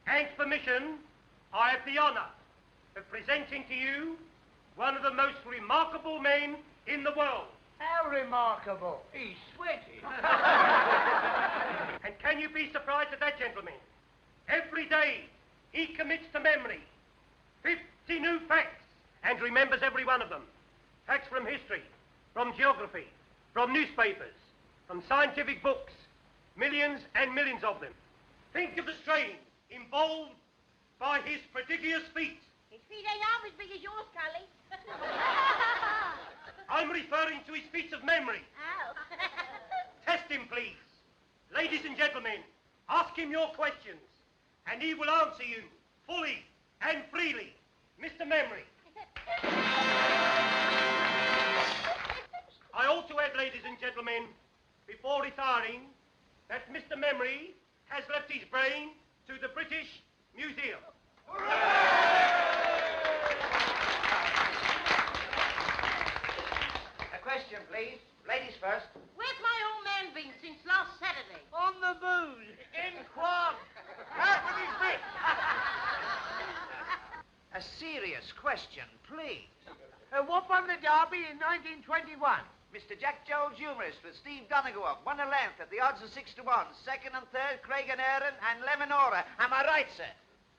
and permission, I have the honor of presenting to you one of the most remarkable men in the world. How remarkable? He's sweating. And can you be surprised at that, gentlemen? Every day he commits to memory 50 new facts and remembers every one of them. Facts from history, from geography, from newspapers, from scientific books, millions and millions of them. Think of the strain involved by his prodigious feats. His feet ain't half as big as yours, Cully. I'm referring to his feats of memory. Ow. Test him, please. Ladies and gentlemen, ask him your questions, and he will answer you fully and freely. Mr. Memory. I also add, ladies and gentlemen, before retiring, that Mr. Memory has left his brain to the British Museum. A question, please. Ladies first. Where's my old man been since last Saturday? On the moon. In Quam. Out with his bit. A serious question, please. What won the Derby in 1921? Mr. Jack Jones, humorist, with Steve Donegal, won a length at the odds of 6 to 1. Second and third, Craig and Aaron and Lemonora. Am I right, sir?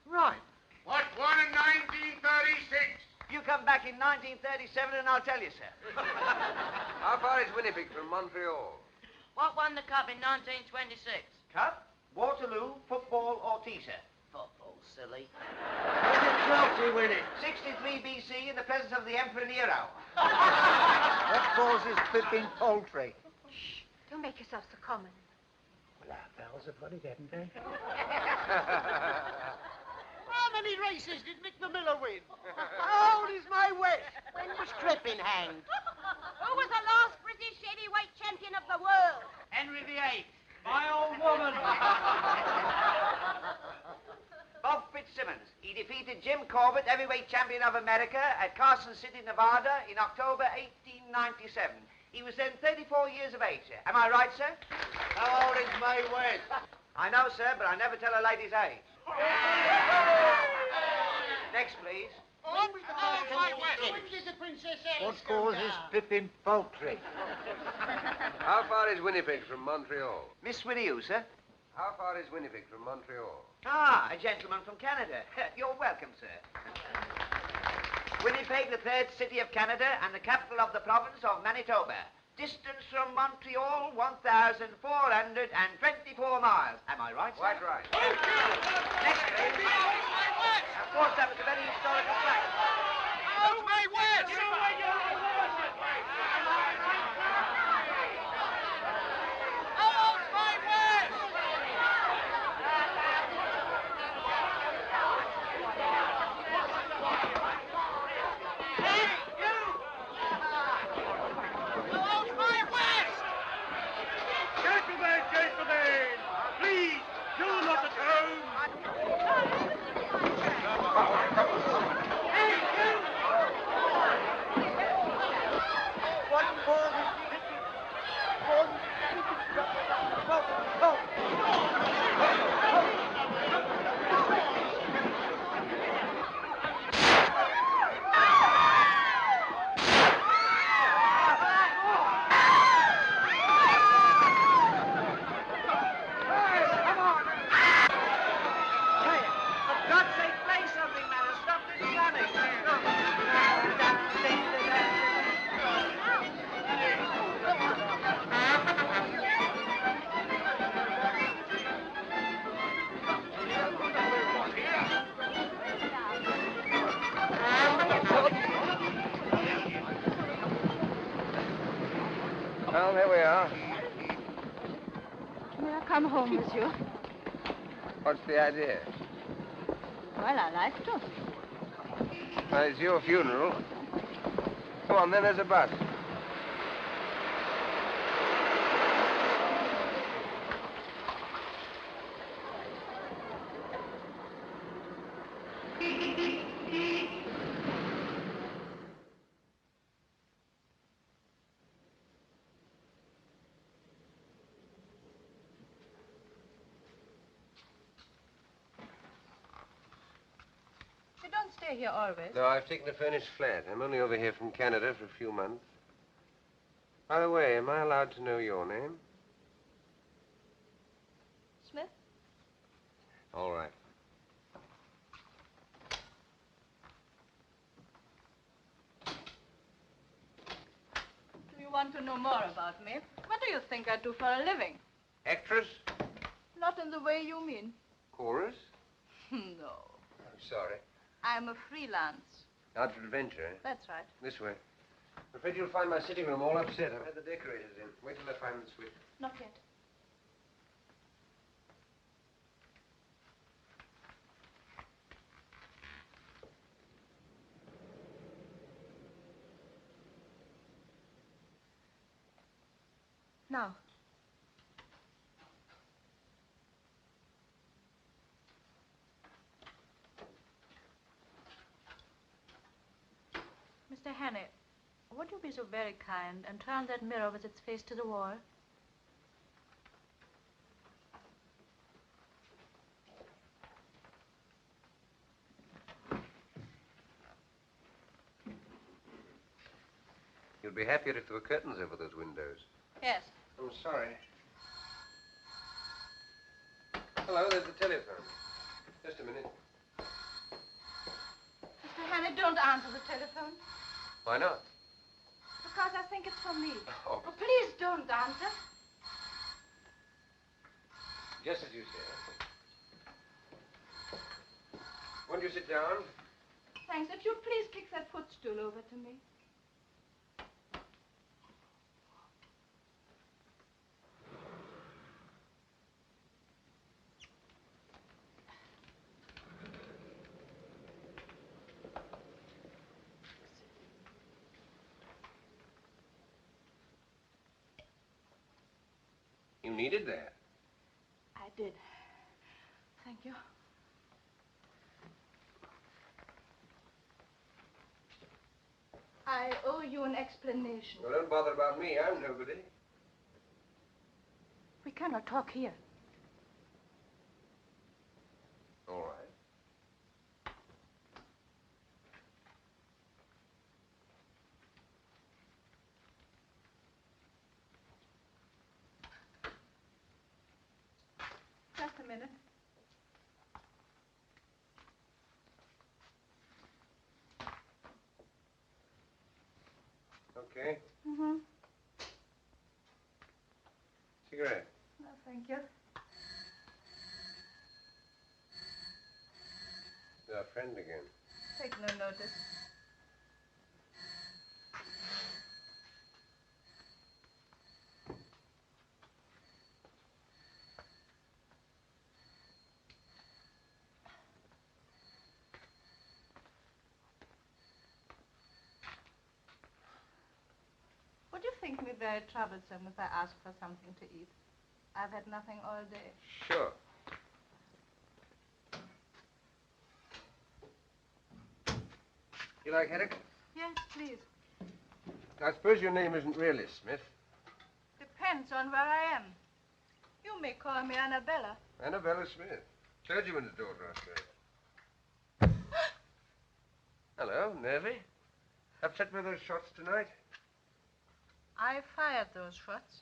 Right. What won in 1936? You come back in 1937 and I'll tell you, sir. How far is Winnipeg from Montreal? What won the cup in 1926? Cup, Waterloo, football or tea, sir? Football, silly. When did Chelsea win it? 63 BC in the presence of the Emperor Nero. What causes flipping poultry? Shh, don't make yourself so common. Well, our pals have got it, haven't they? How many races did Mick the Miller win? How old is my West? When was Crippen hanged? Who was the last British heavyweight champion of the world? Henry VIII. My old woman. Bob Fitzsimmons. He defeated Jim Corbett, heavyweight champion of America, at Carson City, Nevada, in October 1897. He was then 34 years of age, sir. Am I right, sir? How old is my West? I know, sir, but I never tell a lady's age. Next, please. When did the Princess Alice What causes flipping poultry? How far is Winnipeg from Montreal? Miss Winnie, you, sir? How far is Winnipeg from Montreal? Ah, a gentleman from Canada. You're welcome, sir. Winnipeg, the third city of Canada and the capital of the province of Manitoba. Distance from Montreal, 1,424 miles. Am I right, sir? Quite right. Next, please. Of course, that was a very historical fact. How's my West? How's my West? Hey, you! How's my West? Gentlemen, please, do not at home. What causes Well, here we are. May I come home, monsieur? What's the idea? Well, I like to. Well, it's your funeral. Come on, then, there's a bus. stay here always? No, I've taken a furnished flat. I'm only over here from Canada for a few months. By the way, am I allowed to know your name? Smith? All right. Do you want to know more about me? What do you think I do for a living? Actress? Not in the way you mean. Chorus? No. I'm sorry. I'm a freelance. Out for adventure, eh? That's right. This way. I'm afraid you'll find my sitting room all upset. I've had the decorators in. Wait till I find the switch. Not yet. Now. Mr. Hannay, would you be so very kind and turn that mirror with its face to the wall? You'd be happier if there were curtains over those windows. Yes. I'm sorry. Hello, there's the telephone. Just a minute. Mr. Hannay, don't answer the telephone. Why not? Because I think it's for me. Oh. Oh, please don't answer. Just as you say. Won't you sit down? Thanks. If you'd please kick that footstool over to me. You needed that. I did. Thank you. I owe you an explanation. Well, don't bother about me. I'm nobody. We cannot talk here. All right. Just a minute. Okay. Mm-hmm. Cigarette. No, thank you. Our friend again. Take no notice. Would you think me very troublesome if I ask for something to eat? I've had nothing all day. Sure. You like haddock? Yes, please. I suppose your name isn't really Smith. Depends on where I am. You may call me Annabella. Annabella Smith. Clergyman's daughter, I suppose. Hello, nervy? Upset by those shots tonight? I fired those shots.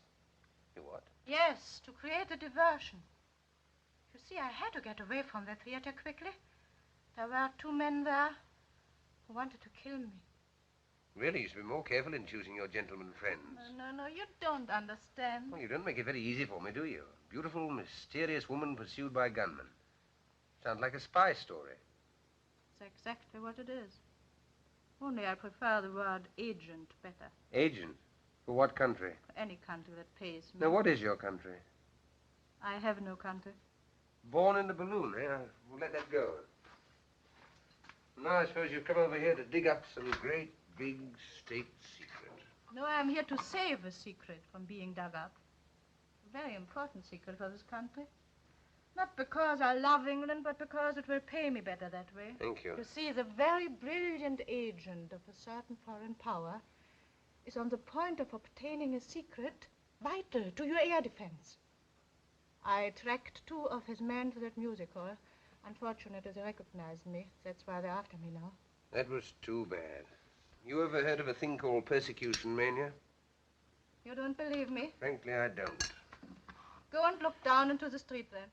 You what? Yes, to create a diversion. You see, I had to get away from the theater quickly. There were 2 men there who wanted to kill me. Really, you should be more careful in choosing your gentleman friends. No, you don't understand. Well, you don't make it very easy for me, do you? Beautiful, mysterious woman pursued by gunmen. Sounds like a spy story. It's exactly what it is. Only I prefer the word agent better. Agent? For what country? Any country that pays me. Now, what is your country? I have no country. Born in the balloon, eh? We'll let that go. Now, I suppose you've come over here to dig up some great, big state secret. No, I'm here to save a secret from being dug up. A very important secret for this country. Not because I love England, but because it will pay me better that way. Thank you. You see, the very brilliant agent of a certain foreign power is on the point of obtaining a secret vital to your air defense. I tracked 2 of his men to that music hall. Unfortunately, they recognized me. That's why they're after me now. That was too bad. You ever heard of a thing called persecution mania? You don't believe me? Frankly, I don't. Go and look down into the street then.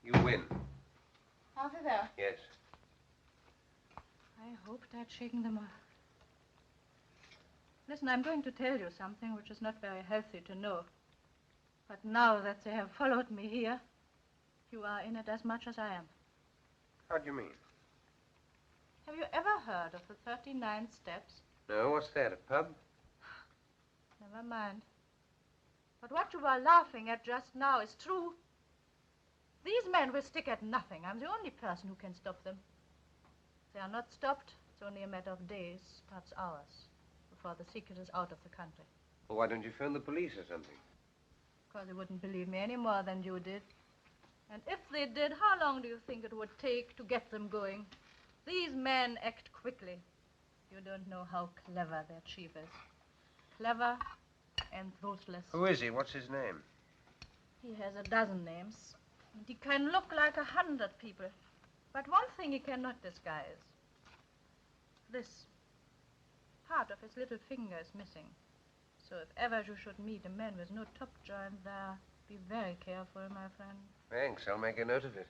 You win. Over there. Yes. I hoped I'd shaken them off. Listen, I'm going to tell you something which is not very healthy to know. But now that they have followed me here, you are in it as much as I am. How do you mean? Have you ever heard of the 39 steps? No, what's that, a pub? Never mind. But what you are laughing at just now is true. These men will stick at nothing. I'm the only person who can stop them. If they are not stopped, it's only a matter of days, perhaps hours, before the secret is out of the country. Well, why don't you phone the police or something? Because they wouldn't believe me any more than you did. And if they did, how long do you think it would take to get them going? These men act quickly. You don't know how clever their chief is. Clever and ruthless. Who is he? What's his name? He has a dozen names. And he can look like 100 people. But one thing he cannot disguise. This. Part of his little finger is missing. So if ever you should meet a man with no top joint there, be very careful, my friend. Thanks, I'll make a note of it.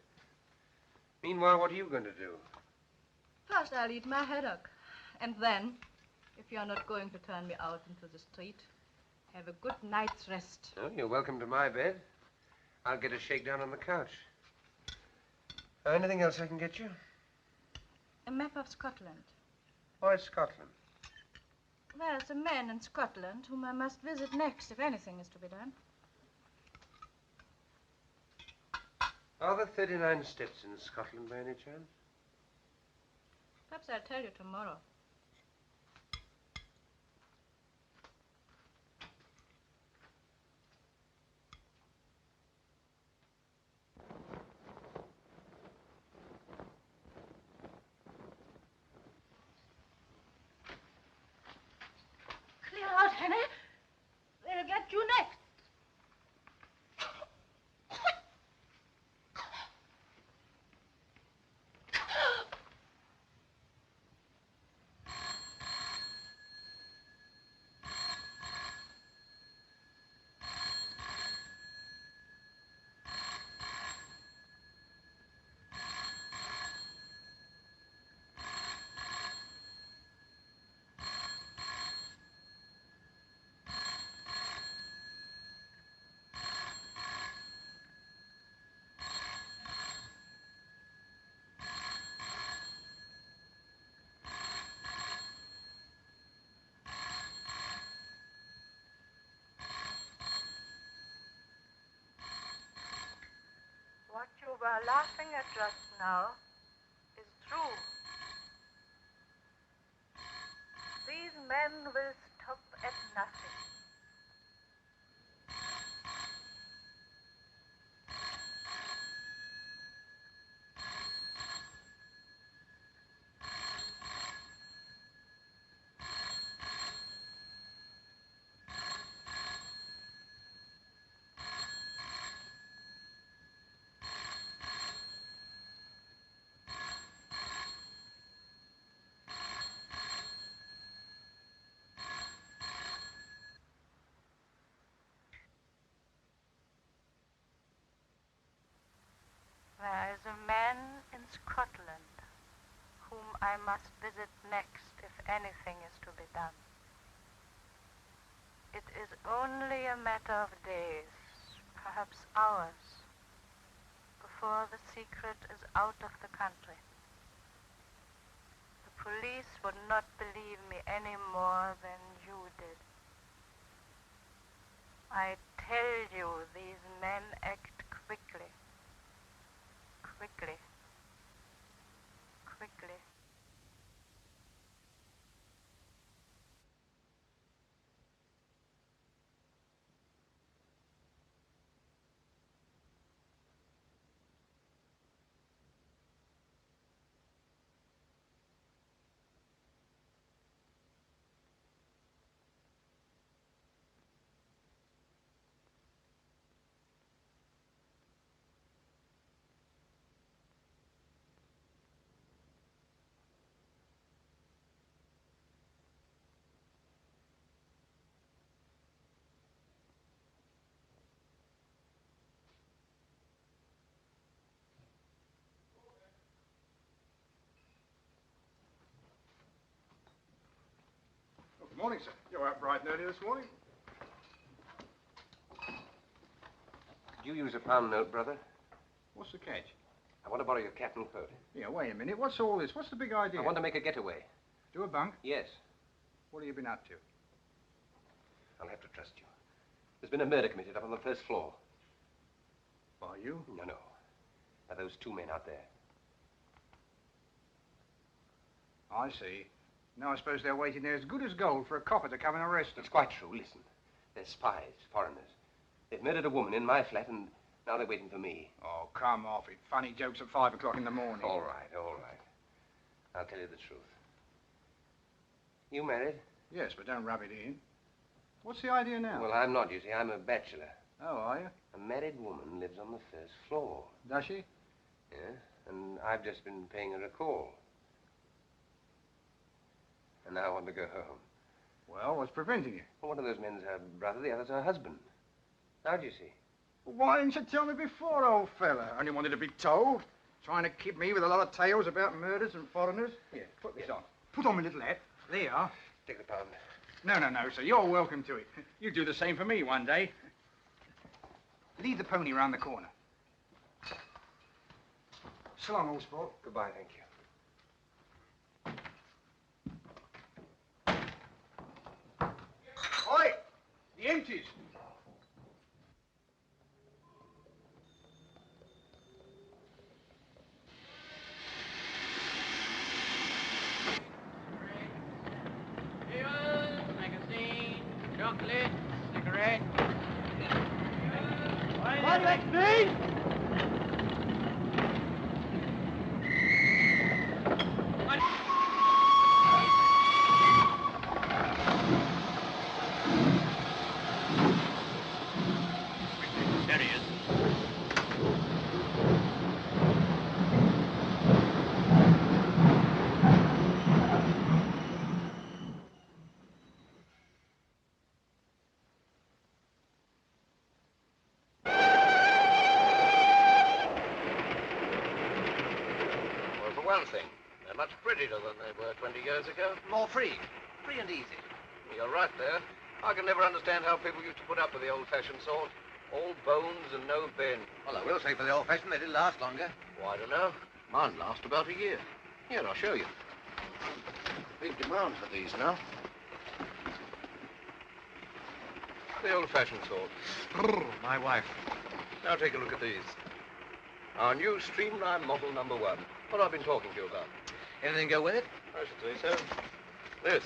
Meanwhile, what are you going to do? First, I'll eat my haddock. And then, if you're not going to turn me out into the street, have a good night's rest. Oh, you're welcome to my bed. I'll get a shakedown on the couch. Anything else I can get you? A map of Scotland. Why Scotland? There's a man in Scotland whom I must visit next if anything is to be done. Are there 39 steps in Scotland by any chance? Perhaps I'll tell you tomorrow. Clear out, Hannay. They'll get you next. What you were laughing at just now is true. These men will stop at nothing. There is a man in Scotland whom I must visit next if anything is to be done. It is only a matter of days, perhaps hours, before the secret is out of the country. The police would not believe me any more than you did. I tell you, these men act quickly. Morning, sir. You're up bright and early this morning. Could you use a pound note, brother? What's the catch? I want to borrow your cap and coat. Yeah, wait a minute. What's all this? What's the big idea? I want to make a getaway. Do a bunk? Yes. What have you been up to? I'll have to trust you. There's been a murder committed up on the first floor. By you? No. By those two men out there. I see. Now I suppose they're waiting there as good as gold for a copper to come and arrest them. It's quite true. Listen. They're spies, foreigners. They've murdered a woman in my flat, and now they're waiting for me. Oh, come off it. Funny jokes at 5 o'clock in the morning. All right. I'll tell you the truth. You married? Yes, but don't rub it in. What's the idea now? Well, I'm not, you see. I'm a bachelor. Oh, are you? A married woman lives on the first floor. Does she? Yes, and I've just been paying her a call. And now I want to go home. Well, what's preventing you? Well, one of those men's her brother, the other's her husband. How'd you see? Why didn't you tell me before, old fella? I only wanted to be told. Trying to kid me with a lot of tales about murders and foreigners. Here, put this on. Put on my little hat. There you are. Take the pound. No, sir. You're welcome to it. You do the same for me one day. Lead the pony round the corner. So long, old sport. Goodbye, thank you. Oi! The empties. Magazine, chocolate, cigarette. What, that's me? There he is. Well, for one thing, they're much prettier than they were 20 years ago. More free. Free and easy. You're right there. I can never understand how people used to put up with the old-fashioned sort. All bones and no bend. Well, I will say for the old-fashioned, they did last longer. Well, I don't know. Mine last about a year. Here, I'll show you. Big demand for these now. The old-fashioned sort. My wife. Now take a look at these. Our new streamline model #1. What I've been talking to you about. Anything go with it? I should say so. This.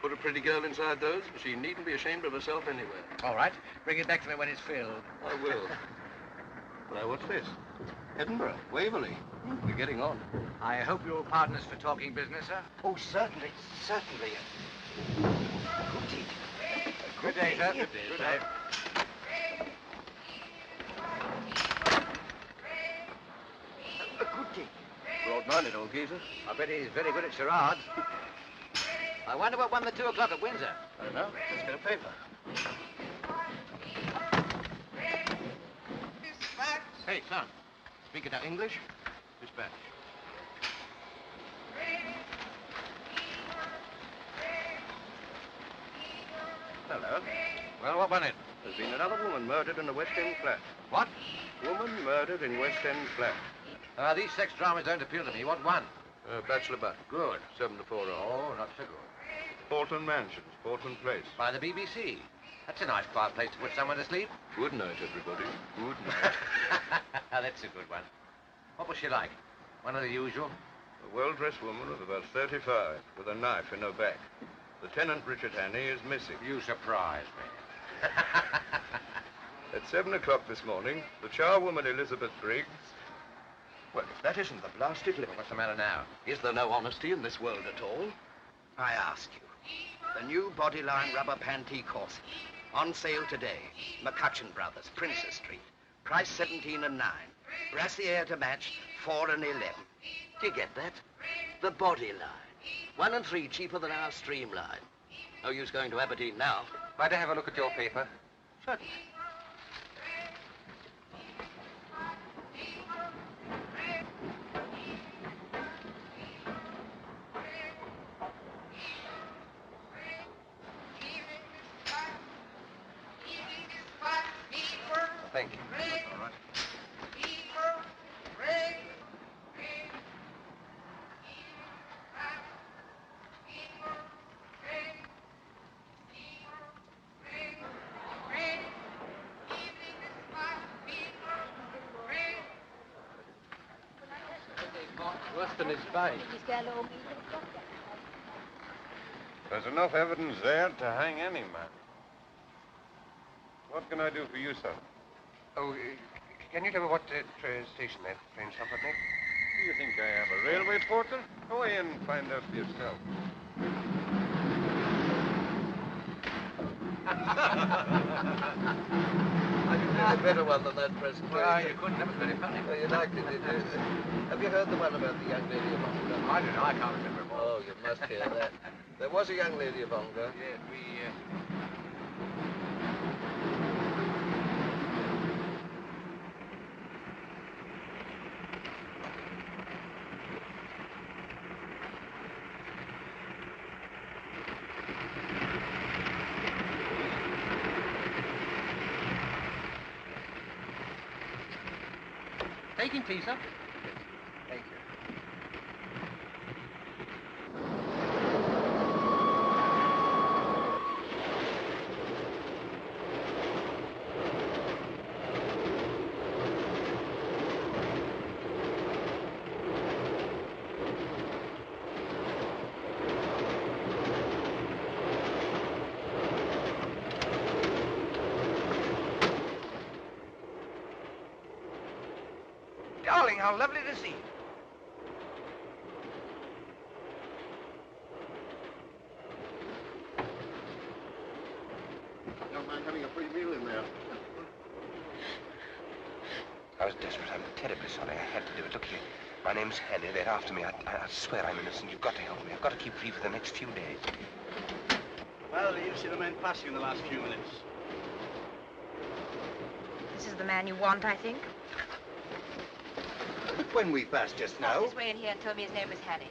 Put a pretty girl inside those, and she needn't be ashamed of herself anywhere. All right. Bring it back to me when it's filled. I will. Now, what's this? Edinburgh, Waverley. We're getting on. I hope you're partners for talking business, sir. Oh, certainly. Good day, sir. Good day, sir. A good day. Broad-minded old geezer. I bet he's very good at charades. I wonder what won the 2 o'clock at Windsor. I don't know. Let's get a paper. Hey, son. Speak it out English. Dispatch. Hello. Well, what won it? There's been another woman murdered in a West End flat. What? Woman murdered in West End flat. These sex dramas don't appeal to me. What won? Bachelor butt. Good. 7 to 4 hours. Oh, not so good. Portland Mansions, Portland Place. By the BBC. That's a nice quiet place to put someone to sleep. Good night, everybody. Good night. That's a good one. What was she like? One of the usual? A well-dressed woman of about 35, with a knife in her back. Lieutenant Richard Hannay is missing. You surprise me. At 7 o'clock this morning, the charwoman Elizabeth Briggs... Well, if that isn't the blasted limit. What's the matter now? Is there no honesty in this world at all? I ask you. The new Bodyline rubber panty corset. On sale today. McCutcheon Brothers, Princess Street. Price 17 and 9. Brassiere to match, 4 and 11. Do you get that? The Bodyline. 1 and 3 cheaper than our Streamline. No use going to Aberdeen now. Might I have a look at your paper? Certainly. Thank you. All right. Worse than his bite. There's enough evidence there to hang any man. What can I do for you, sir? Oh, can you tell me what station that train stopped at next? Do you think I am a railway porter? Go away and find out for yourself. I can do a better one than that presentation. Well, you couldn't. That was very funny. Well, you liked it, did you? Have you heard the one about the young lady of Ongar? I don't know. I can't remember. Oh, you must hear that. There was a young lady of Ongar. Yes, we... Taking tea, sir? Thank you. Darling, how lovely to see you. Young man having a free meal in there. I was desperate. I'm terribly sorry. I had to do it. Look here. My name's Hannay. They're after me. I swear I'm innocent. You've got to help me. I've got to keep free for the next few days. Well, you've seen the men passing in the last few minutes. This is the man you want, I think. When we passed just now. His way in here and told me his name was Hannay.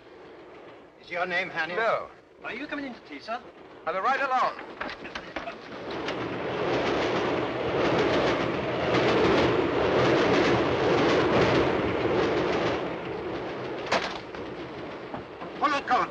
Is your name Hannay? No. Are you coming into tea, sir? I'll be right along. Hold on, come on.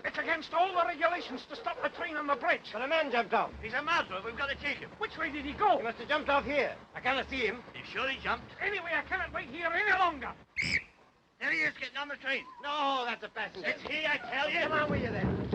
It's against all the regulations to stop the train on the bridge. But a man jumped off. He's a murderer. We've got to take him. Which way did he go? He must have jumped off here. I cannot see him. Are you sure he jumped? Anyway, I cannot wait here any longer. There he is, getting on the train. No, that's a passenger. It's he, I tell you. Come on with you then.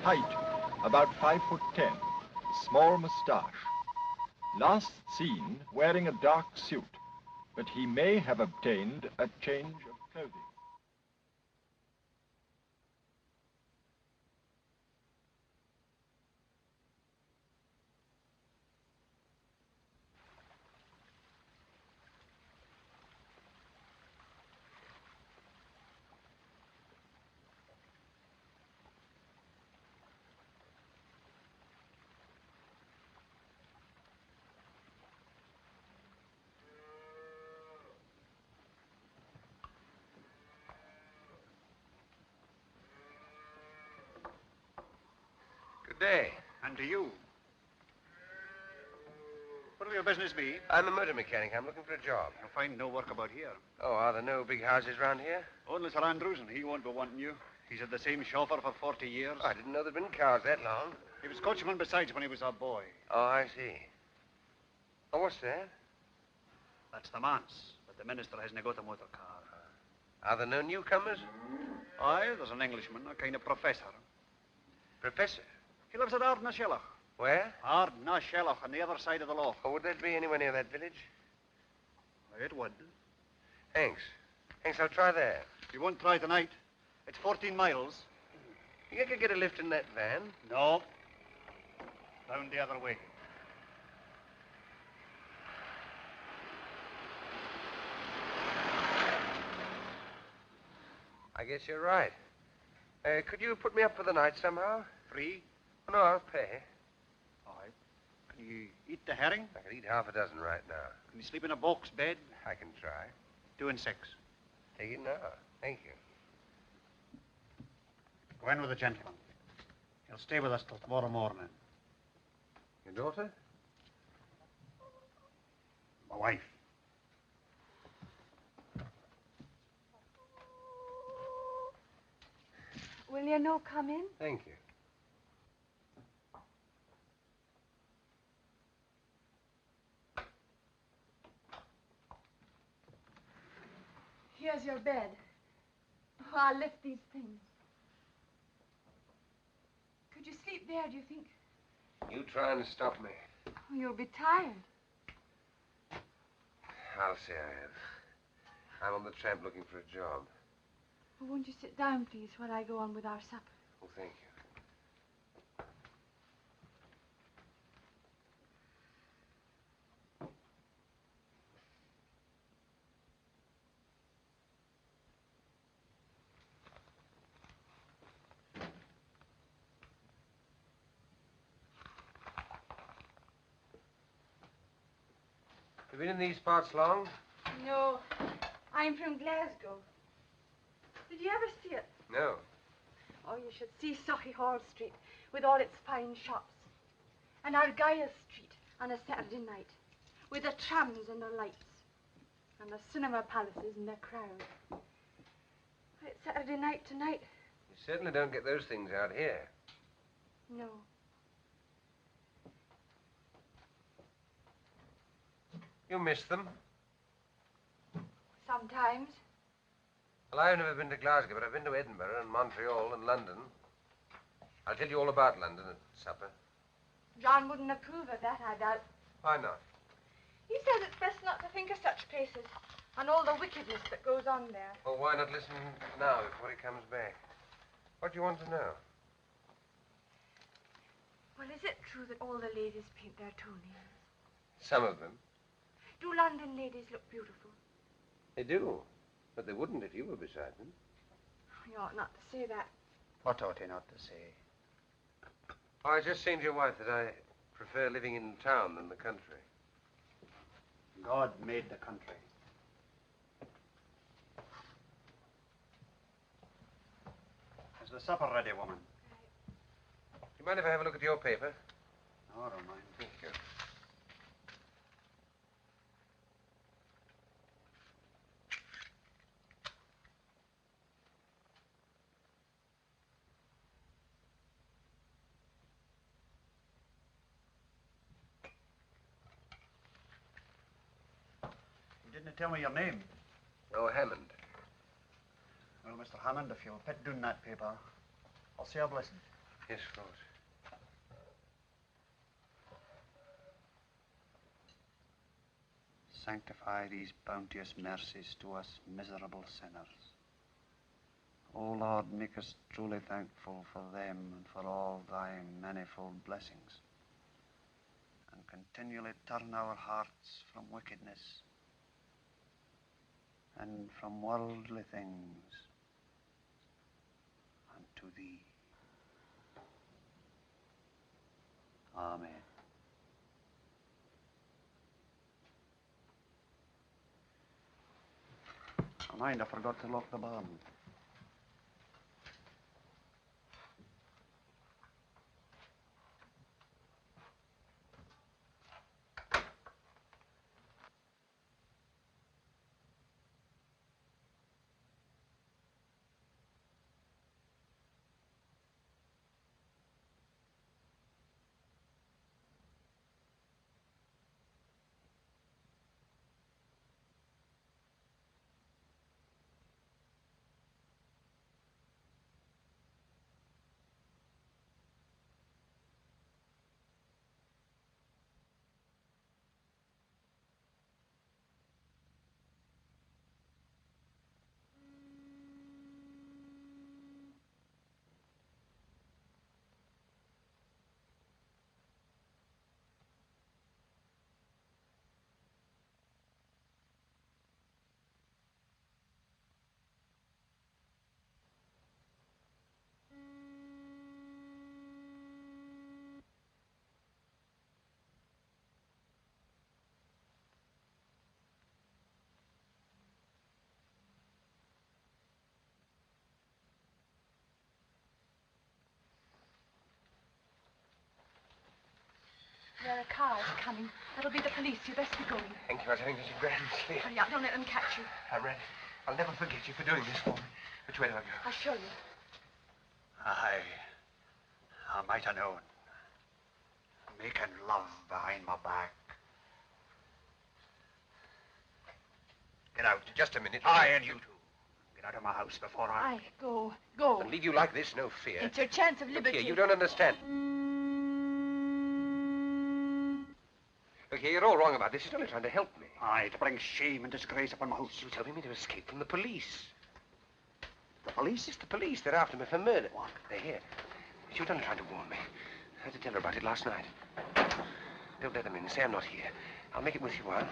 Height, about 5'10", small moustache. Last seen wearing a dark suit, but he may have obtained a change of clothing. day. And to you. What will your business be? I'm a motor mechanic. I'm looking for a job. You'll find no work about here. Oh, are there no big houses round here? Only Sir Andrews, and he won't be wanting you. He's had the same chauffeur for 40 years. Oh, I didn't know there'd been cars that long. He was coachman besides when he was a boy. Oh, I see. Oh, what's that? That's the manse, but the minister hasn't got a motor car. Are there no newcomers? Aye, there's an Englishman, a kind of professor. Professor? He lives at Ardnashellach. Where? Ardnashellach, on the other side of the loch. Oh, would that be anywhere near that village? It would. Thanks. Thanks, I'll try there. You won't try tonight. It's 14 miles. You could get a lift in that van? No. Round the other way. I guess you're right. Could you put me up for the night somehow? Free? Oh, no, I'll pay. All right. Can you eat the herring? I could eat half a dozen right now. Can you sleep in a box bed? I can try. 2 and 6. Take it now. Thank you. Go in with the gentleman. He'll stay with us till tomorrow morning. Your daughter? My wife. Will you no come in? Thank you. Here's your bed. Oh, I'll lift these things. Could you sleep there, do you think? You trying to stop me? Oh, you'll be tired. I'll say I am. I'm on the tramp looking for a job. Well, won't you sit down, please, while I go on with our supper? Oh, thank you. You been in these parts long? No, I'm from Glasgow. Did you ever see it? No. Oh, you should see Hall Street with all its fine shops. And Argyll Street on a Saturday night with the trams and the lights. And the cinema palaces and their crowd. It's Saturday night tonight. You certainly don't get those things out here. No. You miss them? Sometimes. Well, I've never been to Glasgow, but I've been to Edinburgh and Montreal and London. I'll tell you all about London at supper. John wouldn't approve of that, I doubt. Why not? He says it's best not to think of such places and all the wickedness that goes on there. Well, why not listen now before he comes back? What do you want to know? Well, is it true that all the ladies paint their toenails? Some of them. Do London ladies look beautiful? They do. But they wouldn't if you were beside them. You ought not to say that. What ought he not to say? Oh, I just saying to your wife that I prefer living in town than the country. God made the country. Is the supper ready, woman? Do you mind if I have a look at your paper? No, I don't mind. Thank you. You didn't tell me your name. Oh, Hammond. Well, Mr. Hammond, if you'll put down that paper, I'll say a blessing. Yes, of course. Sanctify these bounteous mercies to us miserable sinners. O Lord, make us truly thankful for them and for all thy manifold blessings, and continually turn our hearts from wickedness and from worldly things unto thee. Amen. Oh, mind, I forgot to lock the barn. There are cars coming. That'll be the police. You best be going. Thank you. I was having such a grand sleep. Hurry up. Don't let them catch you. I'm ready. I'll never forget you for doing this for me. Which way do I go? I'll show you. I might have known. Making love behind my back. Get out. Just a minute. I and you two. Get out of my house before I... Aye, go. Go. And leave you like this, no fear. It's your chance of liberty. Look here, you don't understand. Look here, you're all wrong about this. He's only trying to help me. Aye, to bring shame and disgrace upon my house. He was helping me to escape from the police. The police? It's the police. They're after me for murder. What? They're here. She was only trying to warn me. I had to tell her about it last night. Don't let them in. Say I'm not here. I'll make it with you, while.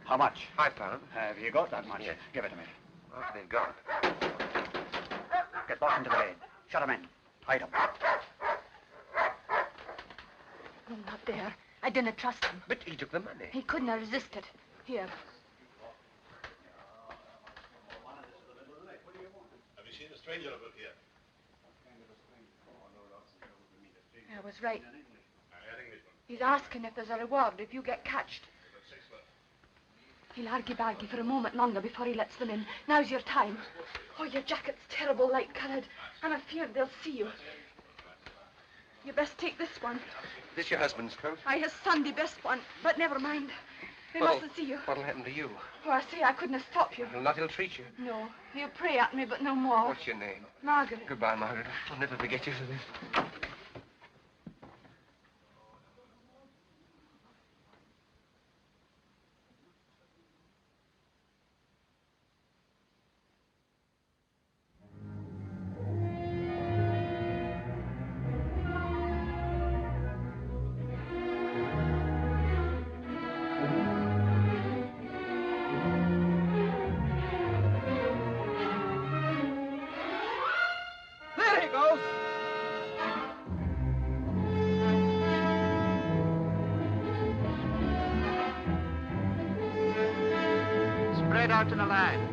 How much? £5. Have you got that much? Yes. Give it to me. After they've gone. Get back into the bed. Shut them in. Hide them. Oh, not there. I didn't trust him. But he took the money. He couldn't have resisted. Here. Have you seen a stranger about here? I was right. He's asking if there's a reward if you get catched. He'll argy-bargy for a moment longer before he lets them in. Now's your time. Oh, your jacket's terrible light-coloured. I'm afeard they'll see you. You best take this one. This your husband's coat? Aye, his Sunday best one. But never mind. They mustn't see you. What'll happen to you? Oh, I say I couldn't have stopped you. He'll not ill-treat you. No. He'll pray at me, but no more. What's your name? Margaret. Goodbye, Margaret. I'll never forget you for this. Spread out in a line.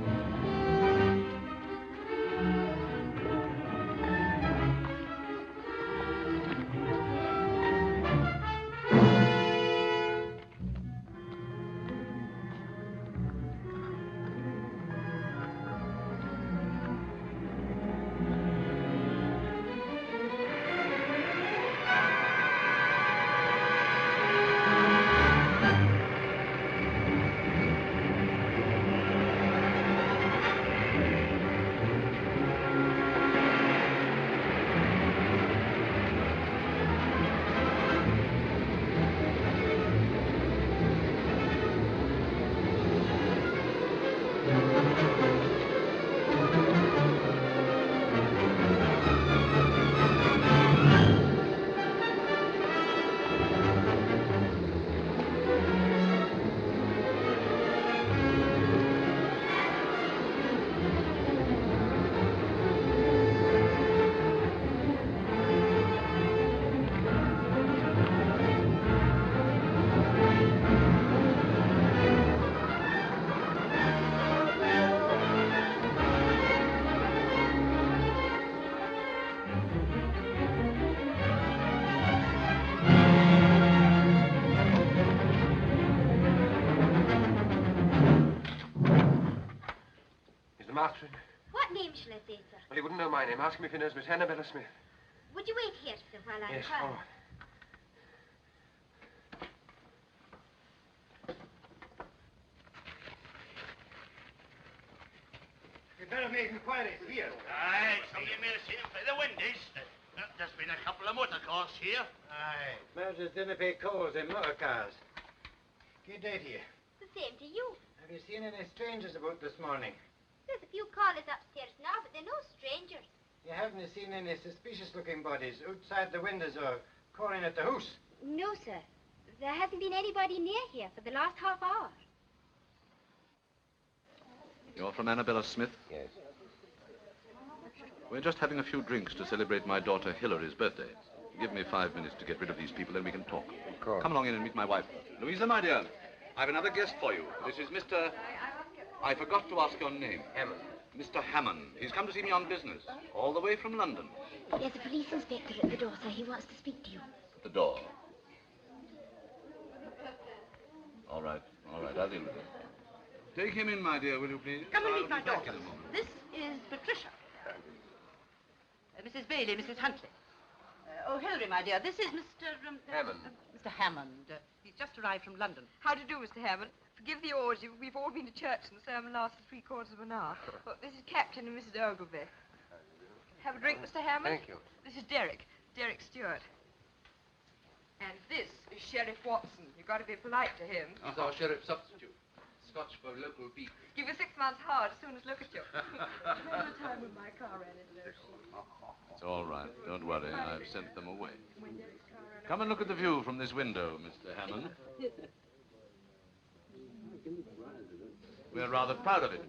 What name shall I say, sir? Well, he wouldn't know my name. Ask him if he knows Miss Annabella Smith. Would you wait here, sir, while I Yes, inquire? all right. You'd better make inquiries here. Aye, somebody may have seen him through the windows. There's been a couple of motor cars here. Aye. Murders didn't pay calls in motor cars. Good day to you. The same to you. Have you seen any strangers about this morning? There's a few callers upstairs now, but they're no strangers. You haven't seen any suspicious-looking bodies outside the windows or calling at the house? No, sir. There hasn't been anybody near here for the last half hour. You're from Annabella Smith? Yes. We're just having a few drinks to celebrate my daughter Hilary's birthday. Give me 5 minutes to get rid of these people, then we can talk. Of course. Come along in and meet my wife. Louisa, my dear, I've another guest for you. This is Mr... I forgot to ask your name. Hammond. Mr. Hammond. He's come to see me on business, all the way from London. There's a police inspector at the door, sir. He wants to speak to you. At the door. All right, I'll deal with it. Take him in, my dear, will you please? Come and I'll meet my be back daughter. in a moment. This is Patricia. Mrs. Bailey, Mrs. Huntley. Oh, Hilary, my dear, this is Mr. Hammond. Mr. Hammond. He's just arrived from London. How do you do, Mr. Hammond? Forgive the orgy. We've all been to church and the sermon lasted 3/4 of an hour. Well, this is Captain and Mrs. Ogilvy. Have a drink, Mr. Hammond? Thank you. This is Derek Stewart. And this is Sheriff Watson. You've got to be polite to him. He's our sheriff substitute. Scotch for local beef. Give you 6 months hard as soon as look at you. Remember the time when my car ran into those sheets? It's all right. Don't worry. I've sent them away. Come and look at the view from this window, Mr. Hammond. We're rather proud of it.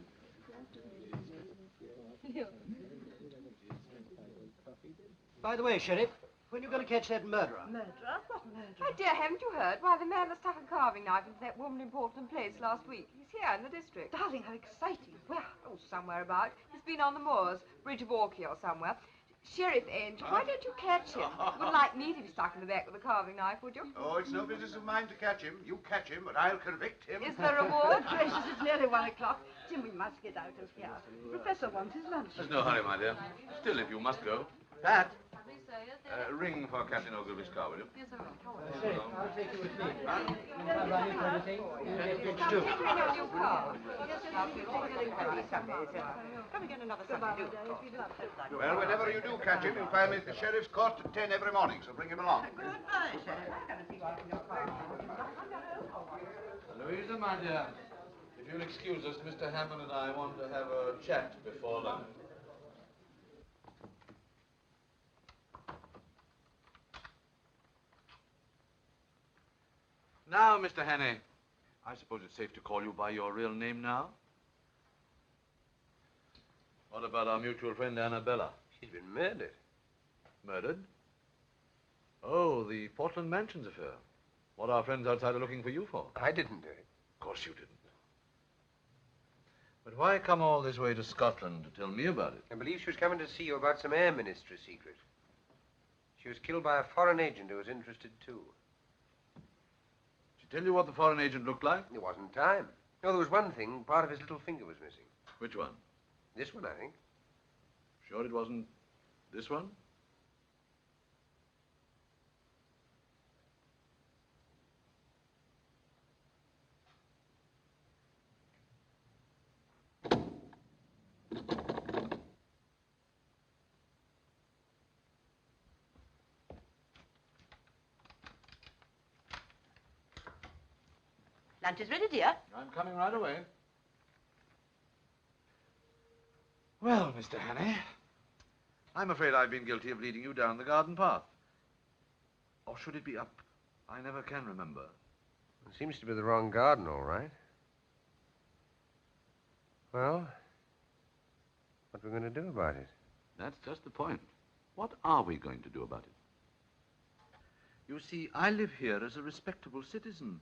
By the way, Sheriff, when are you going to catch that murderer? Murderer? What murderer? Oh, dear, haven't you heard? Why, the man that stuck a carving knife into that woman in Portland Place last week. He's here in the district. Darling, how exciting. Where? Oh, somewhere about. He's been on the moors, Bridge of Orkney or somewhere. Sheriff Angel, why don't you catch him? Wouldn't like me to be stuck in the back with a carving knife, would you? Oh, it's no business of mine to catch him. You catch him, but I'll convict him. Is there a reward? Gracious, it's nearly 1 o'clock. Jim, we must get out of here. The Professor wants his lunch. There's no hurry, my dear. Still, if you must go. Pat, ring for Captain Ogilvy's car, will you? Yes, sir. Sheriff, I'll take you with me. If I run into anything, you get it too. Take me in your car. Come again another Sunday, do. Well, whenever you do catch him, you'll find me at the sheriff's court at 10 every morning, so bring him along. Louisa, my dear, if you'll excuse us, Mr. Hammond and I want to have a chat before lunch. Now, Mr. Hannay, I suppose it's safe to call you by your real name now? What about our mutual friend, Annabella? She's been murdered. Murdered? Oh, the Portland Mansions affair. What our friends outside are looking for you for? I didn't do it. Of course you didn't. But why come all this way to Scotland to tell me about it? I believe she was coming to see you about some air ministry secret. She was killed by a foreign agent who was interested too. Did she tell you what the foreign agent looked like? There wasn't time. No, there was one thing. Part of his little finger was missing. Which one? This one, I think. Sure it wasn't this one? Lunch is ready, dear. I'm coming right away. Well, Mr. Hannay, I'm afraid I've been guilty of leading you down the garden path. Or should it be up? I never can remember. It seems to be the wrong garden, all right. Well, what are we going to do about it? That's just the point. What are we going to do about it? You see, I live here as a respectable citizen,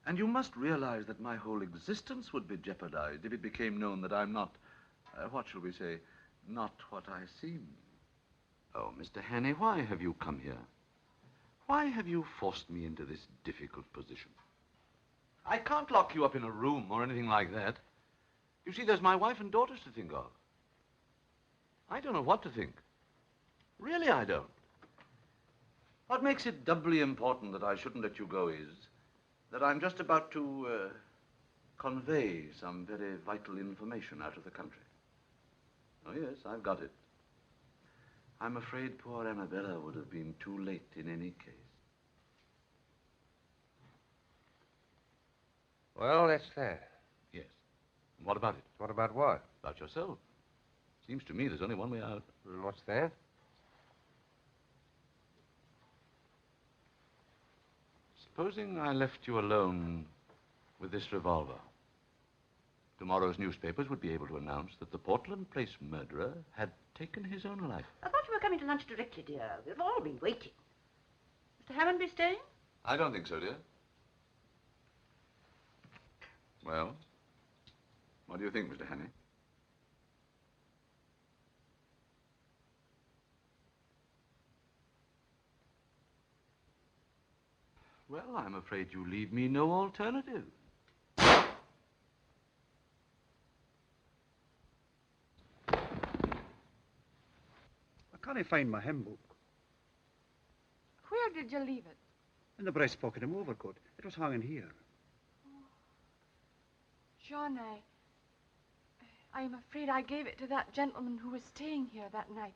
and you must realize that my whole existence would be jeopardized if it became known that I'm not, what shall we say, not what I seem. Oh, Mr. Hannay, why have you come here? Why have you forced me into this difficult position? I can't lock you up in a room or anything like that. You see, there's my wife and daughters to think of. I don't know what to think. Really, I don't. What makes it doubly important that I shouldn't let you go is that I'm just about to convey some very vital information out of the country. Oh, yes, I've got it. I'm afraid poor Annabella would have been too late in any case. Well, that's that. Yes. And what about it? What about what? About yourself. Seems to me there's only one way out. And what's that? Supposing I left you alone with this revolver. Tomorrow's newspapers would be able to announce that the Portland Place murderer had taken his own life. I thought you were coming to lunch directly, dear. We've all been waiting. Mr. Hammond be staying? I don't think so, dear. Well, what do you think, Mr. Hannay? Well, I'm afraid you leave me no alternative. I can't find my hymn book. Where did you leave it? In the breast pocket of my overcoat. It was hanging here. John, I'm afraid I gave it to that gentleman who was staying here that night.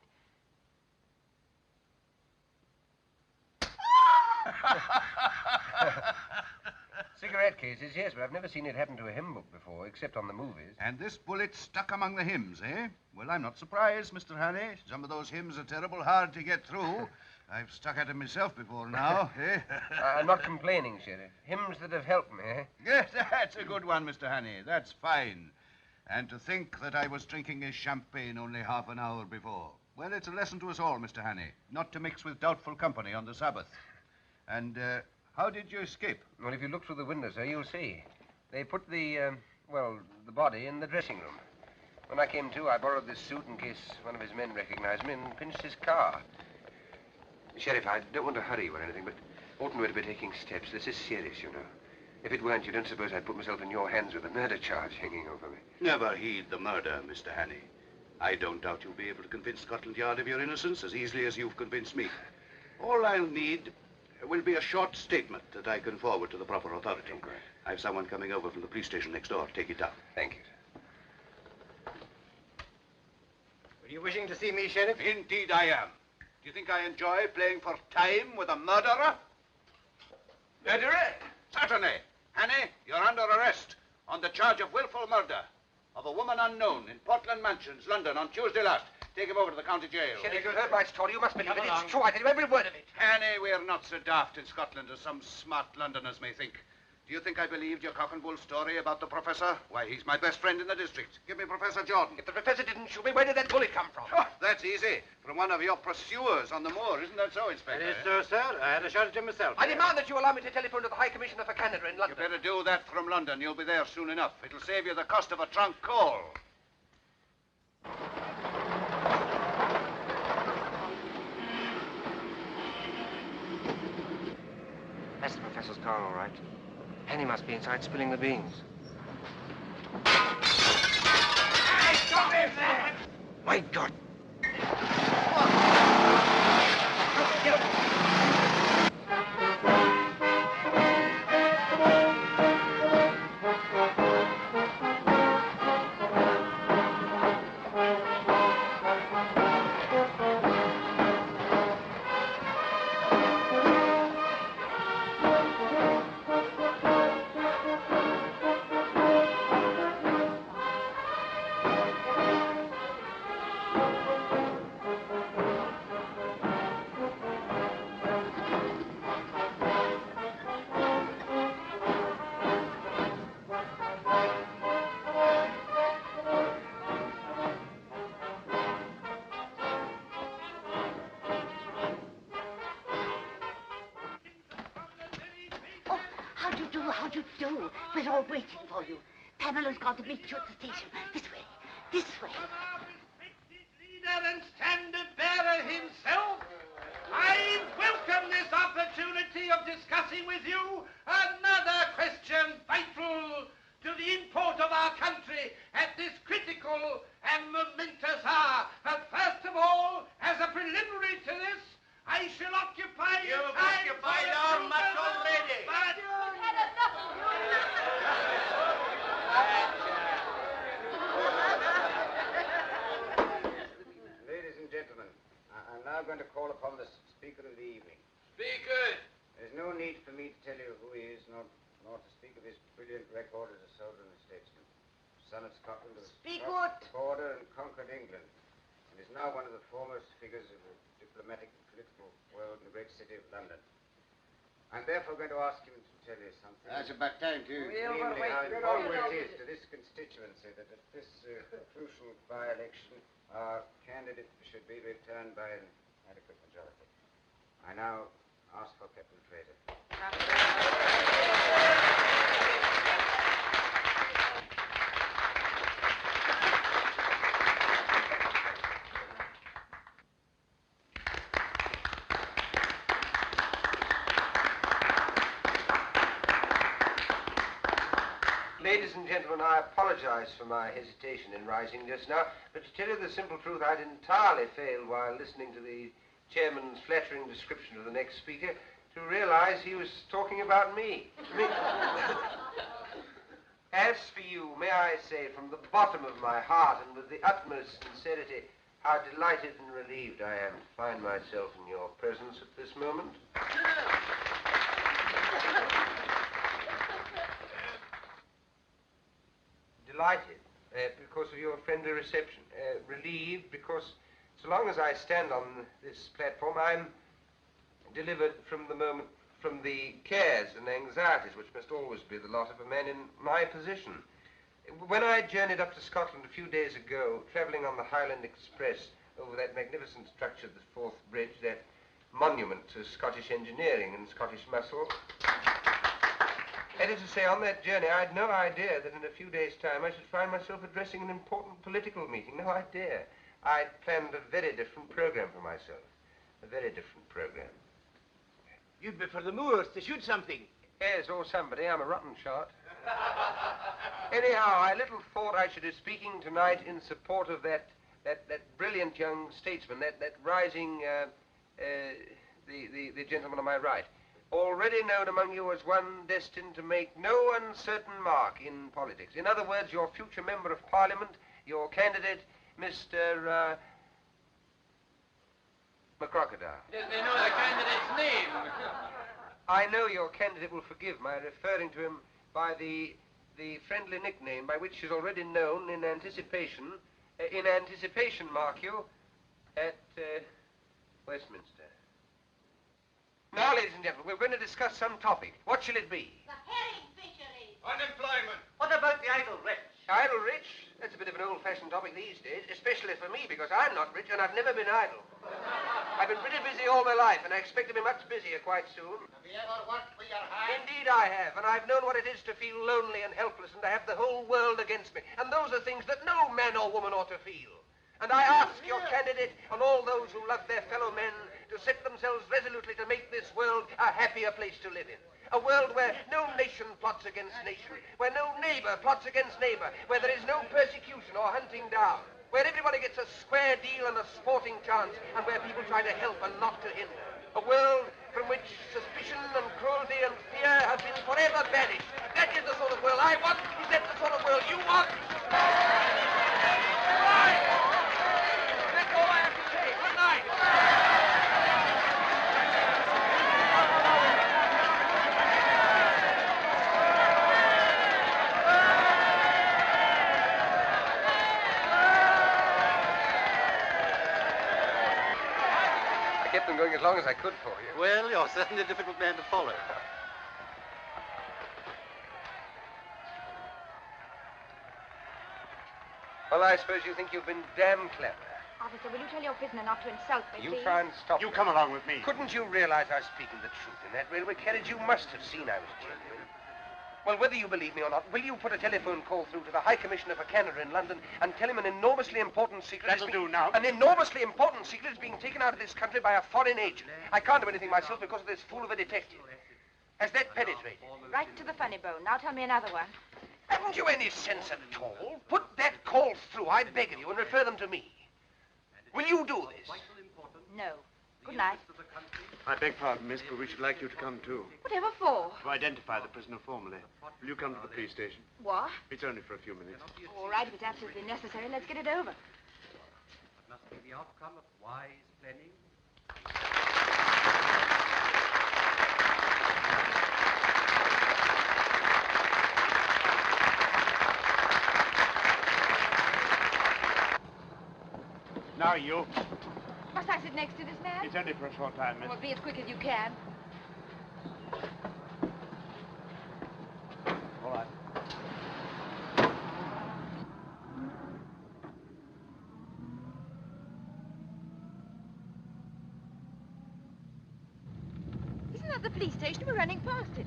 Cigarette cases, yes, but I've never seen it happen to a hymn book before, except on the movies. And this bullet stuck among the hymns, eh? Well, I'm not surprised, Mr. Hannay. Some of those hymns are terrible hard to get through. I've stuck at them myself before now, eh? I'm not complaining, Sheriff. Hymns that have helped me, eh? Yes, that's a good one, Mr. Hannay. That's fine. And to think that I was drinking a champagne only half an hour before. Well, it's a lesson to us all, Mr. Hannay, not to mix with doubtful company on the Sabbath. And, how did you escape? Well, if you look through the window, sir, you'll see. They put the body in the dressing room. When I came to, I borrowed this suit in case one of his men recognized me and pinched his car. Sheriff, I don't want to hurry you or anything, but oughtn't we to be taking steps? This is serious, you know. If it weren't, you don't suppose I'd put myself in your hands with a murder charge hanging over me. Never heed the murder, Mr. Hannay. I don't doubt you'll be able to convince Scotland Yard of your innocence as easily as you've convinced me. All I'll need will be a short statement that I can forward to the proper authority. Oh, great. I've someone coming over from the police station next door to take it down. Thank you, sir. Were you wishing to see me, Sheriff? Indeed I am. Do you think I enjoy playing for time with a murderer? Murderer? Certainly. Hannay, you're under arrest on the charge of willful murder of a woman unknown in Portland Mansions, London, on Tuesday last. Take him over to the county jail. Sheriff, you heard my story. You must believe it. It's true. I tell you every word of it. Hannay, we're not so daft in Scotland as some smart Londoners may think. Do you think I believed your cock and bull story about the professor? Why, he's my best friend in the district. Give me Professor Jordan. If the professor didn't shoot me, where did that bullet come from? Oh, that's easy. From one of your pursuers on the moor. Isn't that so, Inspector? It is so, sir. I had a shot at him myself. I demand that you allow me to telephone to the High Commissioner for Canada in London. You better do that from London. You'll be there soon enough. It'll save you the cost of a trunk call. That's the professor's car, all right. Hannay must be inside spilling the beans. Hey, stop him! My God! How do you do? We're all waiting for you. Pamela's gone to meet you at the station. This way. This way. Leader and standard bearer himself, I welcome this opportunity of discussing with you another question vital to the import of our country at this critical and momentous hour. But first of all, as a preliminary to this, I shall occupy your time. You've occupied our much already. But We've had enough of you. Ladies and gentlemen, I'm now going to call upon the speaker of the evening. Speaker! There's no need for me to tell you who he is, nor to speak of his brilliant record as a soldier and a statesman. Son of Scotland, who crossed the border and conquered England, and is now one of the foremost figures of the diplomatic and political world in the great city of London. I'm therefore going to ask him to tell you something. That's about time, too. Namely, how important it is to this constituency that at this crucial by-election, our candidate should be returned by an adequate majority. I now ask for Captain Fraser. Ladies and gentlemen, I apologize for my hesitation in rising just now, but to tell you the simple truth, I'd entirely failed while listening to the chairman's flattering description of the next speaker to realize he was talking about me. As for you, may I say from the bottom of my heart and with the utmost sincerity, how delighted and relieved I am to find myself in your presence at this moment. Delighted because of your friendly reception. Relieved because so long as I stand on this platform, I'm delivered from the cares and anxieties which must always be the lot of a man in my position. When I journeyed up to Scotland a few days ago, travelling on the Highland Express over that magnificent structure, the Forth Bridge, that monument to Scottish engineering and Scottish muscle, that is to say, on that journey, I had no idea that in a few days' time I should find myself addressing an important political meeting. No idea. I'd planned a very different program for myself. A very different program. You'd be for the moors to shoot something. Yes, or somebody. I'm a rotten shot. Anyhow, I little thought I should be speaking tonight in support of that brilliant young statesman, that rising, the gentleman on my right. Already known among you as one destined to make no uncertain mark in politics. In other words, your future member of Parliament, your candidate, Mr. McCrocodile. Yes, they know the candidate's name. I know your candidate will forgive my referring to him by the friendly nickname by which he's already known in anticipation, mark you, at Westminster. Now, ladies and gentlemen, we're going to discuss some topic. What shall it be? The herring fisheries. Unemployment. What about the idle rich? Idle rich? That's a bit of an old-fashioned topic these days, especially for me, because I'm not rich and I've never been idle. I've been pretty busy all my life, and I expect to be much busier quite soon. Have you ever worked for your hand? Indeed I have, and I've known what it is to feel lonely and helpless and to have the whole world against me. And those are things that no man or woman ought to feel. And I ask your candidate and all those who love their fellow men to set themselves resolutely to make this world a happier place to live in. A world where no nation plots against nation, where no neighbor plots against neighbor, where there is no persecution or hunting down, where everybody gets a square deal and a sporting chance, and where people try to help and not to hinder. A world from which suspicion and cruelty and fear have been forever banished. That is the sort of world I want. Is that the sort of world you want? Right. That's all I have to say. Good night. I kept them going as long as I could for you. Well, you're certainly a difficult man to follow. Well, I suppose you think you've been damn clever. Officer, will you tell your prisoner not to insult me, You please? try and stop You me. come along with me. Couldn't you realize I was speaking the truth in that railway carriage? You must have seen I was genuine. Well, whether you believe me or not, will you put a telephone call through to the High Commissioner for Canada in London and tell him an enormously important secret... That'll do now. An enormously important secret is being taken out of this country by a foreign agent. I can't do anything myself because of this fool of a detective. Has that penetrated? Right to the funny bone. Now tell me another one. Haven't you any sense at all? Put that call through, I beg of you, and refer them to me. Will you do this? No. Good night. I beg pardon, miss, but we should like you to come too. Whatever for? To identify the prisoner formally. Will you come to the police station? What? It's only for a few minutes. All right, if it's absolutely necessary, let's get it over. It must be the outcome of wise planning. Now you. Must I sit next to this man? It's only for a short time, miss. Well, be as quick as you can. All right. Isn't that the police station? We're running past it.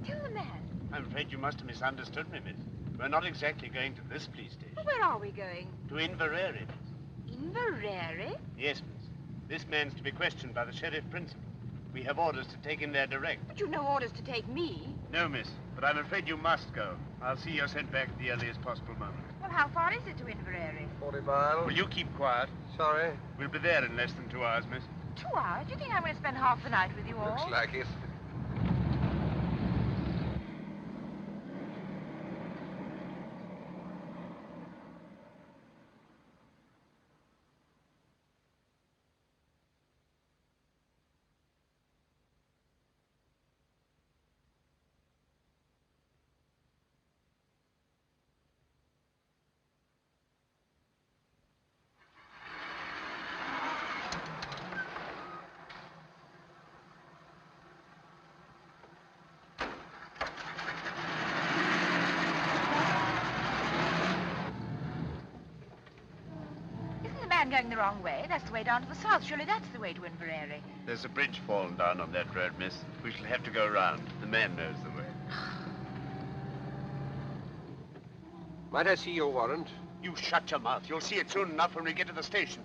Tell the man. I'm afraid you must have misunderstood me, miss. We're not exactly going to this police station. Well, where are we going? To Inverary, miss. Inverary? Yes, miss. This man's to be questioned by the sheriff principal. We have orders to take him there direct. But you've no orders to take me. No, miss, but I'm afraid you must go. I'll see you're sent back at the earliest possible moment. Well, how far is it to Inverary? 40 miles. Will you keep quiet? Sorry. We'll be there in less than 2 hours, miss. 2 hours? Do you think I'm going to spend half the night with you all? Looks like it. Going the wrong way. That's the way down to the south. Surely that's the way to Inverary. There's a bridge fallen down on that road, miss. We shall have to go round. The man knows the way. Might I see your warrant? You shut your mouth. You'll see it soon enough when we get to the station.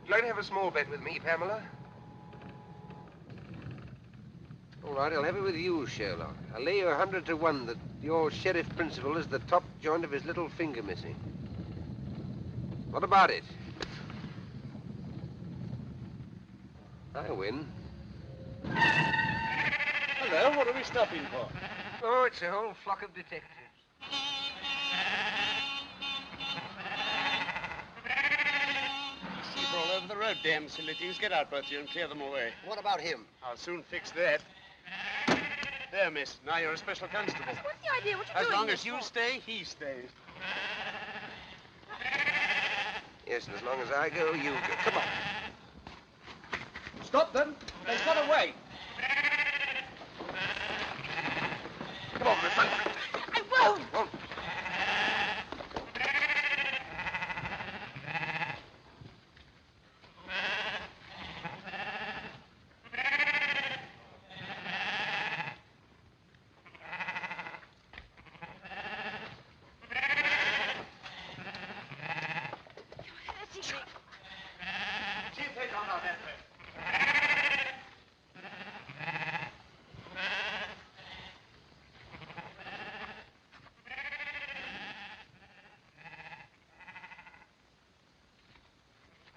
Would you like to have a small bet with me, Pamela? All right, I'll have it with you, Sherlock. I'll lay you 100 to 1 that your sheriff principal is the top joint of his little finger missing. What about it? I win. Hello, what are we stopping for? Oh, it's a whole flock of detectives. Sheep are all over the road, damn silly things. Get out, both of you, and clear them away. What about him? I'll soon fix that. There, miss. Now you're a special constable. What's the idea? What you As doing long this as you for? stay, he stays. Yes, and as long as I go, you go. Come on. Stop them. They've got away. Come on, Miss Hunt. I won't. Won't.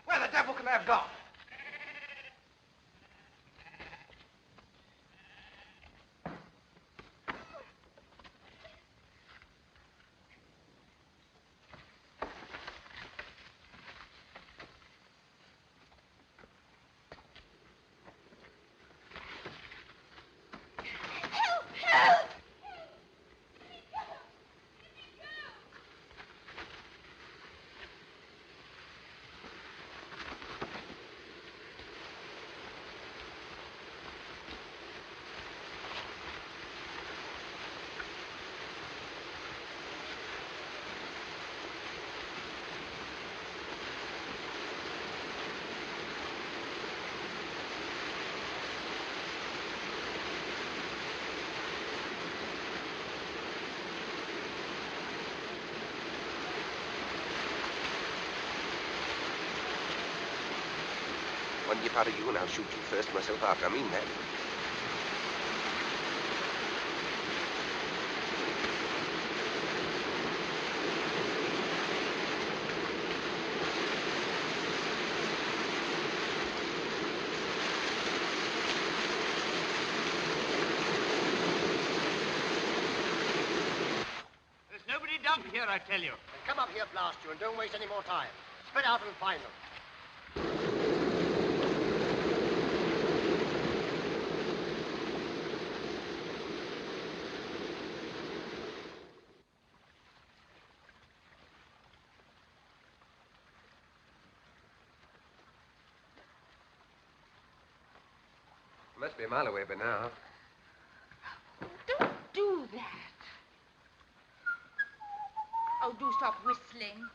Where the devil can they have gone? One nip out of you and I'll shoot you first, myself after. I mean that. There's nobody down here, I tell you. Then come up here, blast you, and don't waste any more time. Spread out and find them. Must be a mile away by now. Don't do that. Oh, do stop whistling.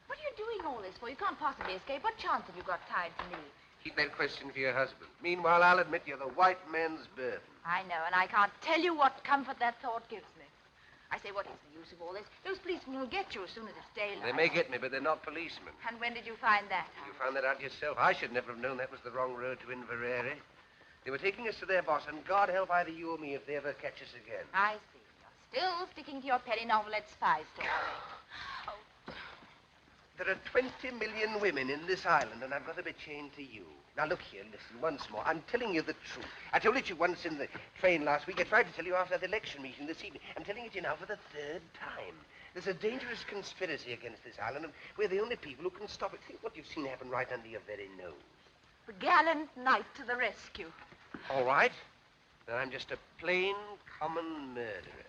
What are you doing all this for? You can't possibly escape. What chance have you got tied to me? Keep that question for your husband. Meanwhile, I'll admit you're the white man's burden. I know, and I can't tell you what comfort that thought gives me. I say, what is the use of all this? Those policemen will get you as soon as it's daylight. They may get me, but they're not policemen. And when did you find that out? You found that out yourself. I should never have known that was the wrong road to Inverary. They were taking us to their boss, and God help either you or me if they ever catch us again. I see. You're still sticking to your penny novelette spy story. There are 20 million women in this island, and I've got to be chained to you. Now, look here, listen, once more. I'm telling you the truth. I told it to you once in the train last week. I tried to tell you after the election meeting this evening. I'm telling it to you now for the third time. There's a dangerous conspiracy against this island, and we're the only people who can stop it. Think what you've seen happen right under your very nose. The gallant knight to the rescue. All right. Then I'm just a plain, common murderer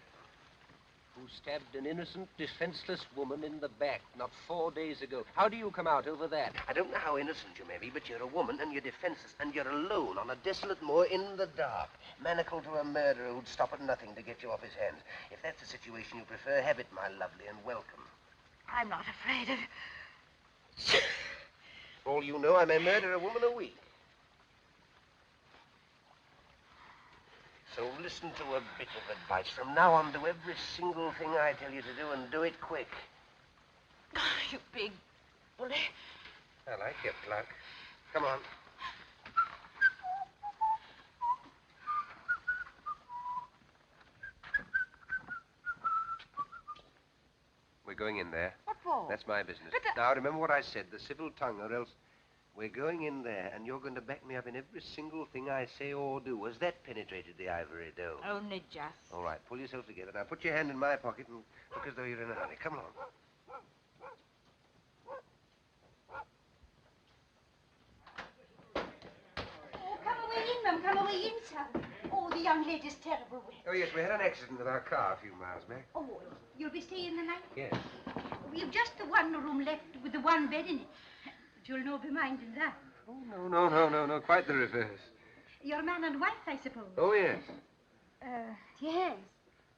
who stabbed an innocent, defenseless woman in the back not 4 days ago. How do you come out over that? I don't know how innocent you may be, but you're a woman and you're defenseless and you're alone on a desolate moor in the dark, manacled to a murderer who'd stop at nothing to get you off his hands. If that's the situation you prefer, have it, my lovely, and welcome. I'm not afraid of... For all you know, I may murder a woman a week. So listen to a bit of advice. From now on, do every single thing I tell you to do, and do it quick. You big bully. I like your pluck. Come on. We're going in there. What for? That's my business. But Now, remember what I said, the civil tongue, or else we're going in there, and you're going to back me up in every single thing I say or do. Has that penetrated the ivory dome? Only just. All right, pull yourself together. Now, put your hand in my pocket and look as though you're in a hurry. Come along. Oh, come away in, Mum. Come away in, son. Oh, the young lady's terrible wet. Oh, yes, we had an accident with our car a few miles back. Oh, you'll be staying the night? Yes. We've just the one room left with the one bed in it. But you'll no be minding that. Oh, no. Quite the reverse. Your man and wife, I suppose. Oh, yes. Yes.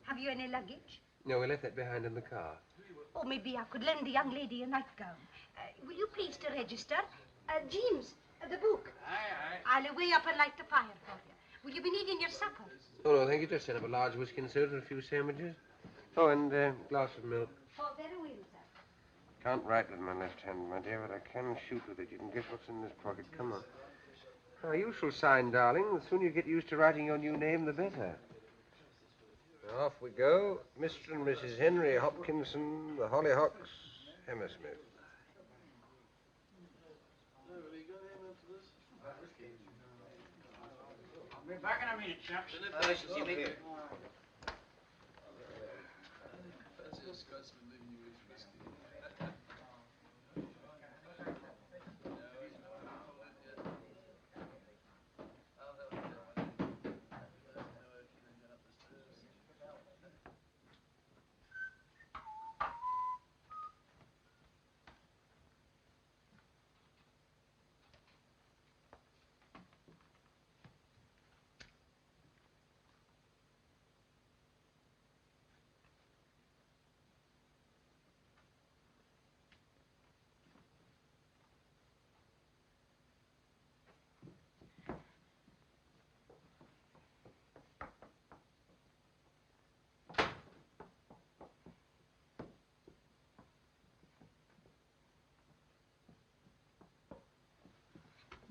Have you any luggage? No, we left that behind in the car. Oh, maybe I could lend the young lady a nightgown. Will you please to register? James, the book. Aye. I'll away up and light the fire for you. Will you be needing your supper? Oh, no, thank you. Just set up a large whiskey and soda and a few sandwiches. Oh, and a glass of milk. Oh, very well, sir. Can't write with my left hand, my dear, but I can shoot with it. You can guess what's in this pocket. Come on. Now, you shall sign, darling. The sooner you get used to writing your new name, the better. Now, off we go. Mr. and Mrs. Henry Hopkinson, the Hollyhocks, Hammersmith. I'll be back in a minute, chaps. I shall see you later.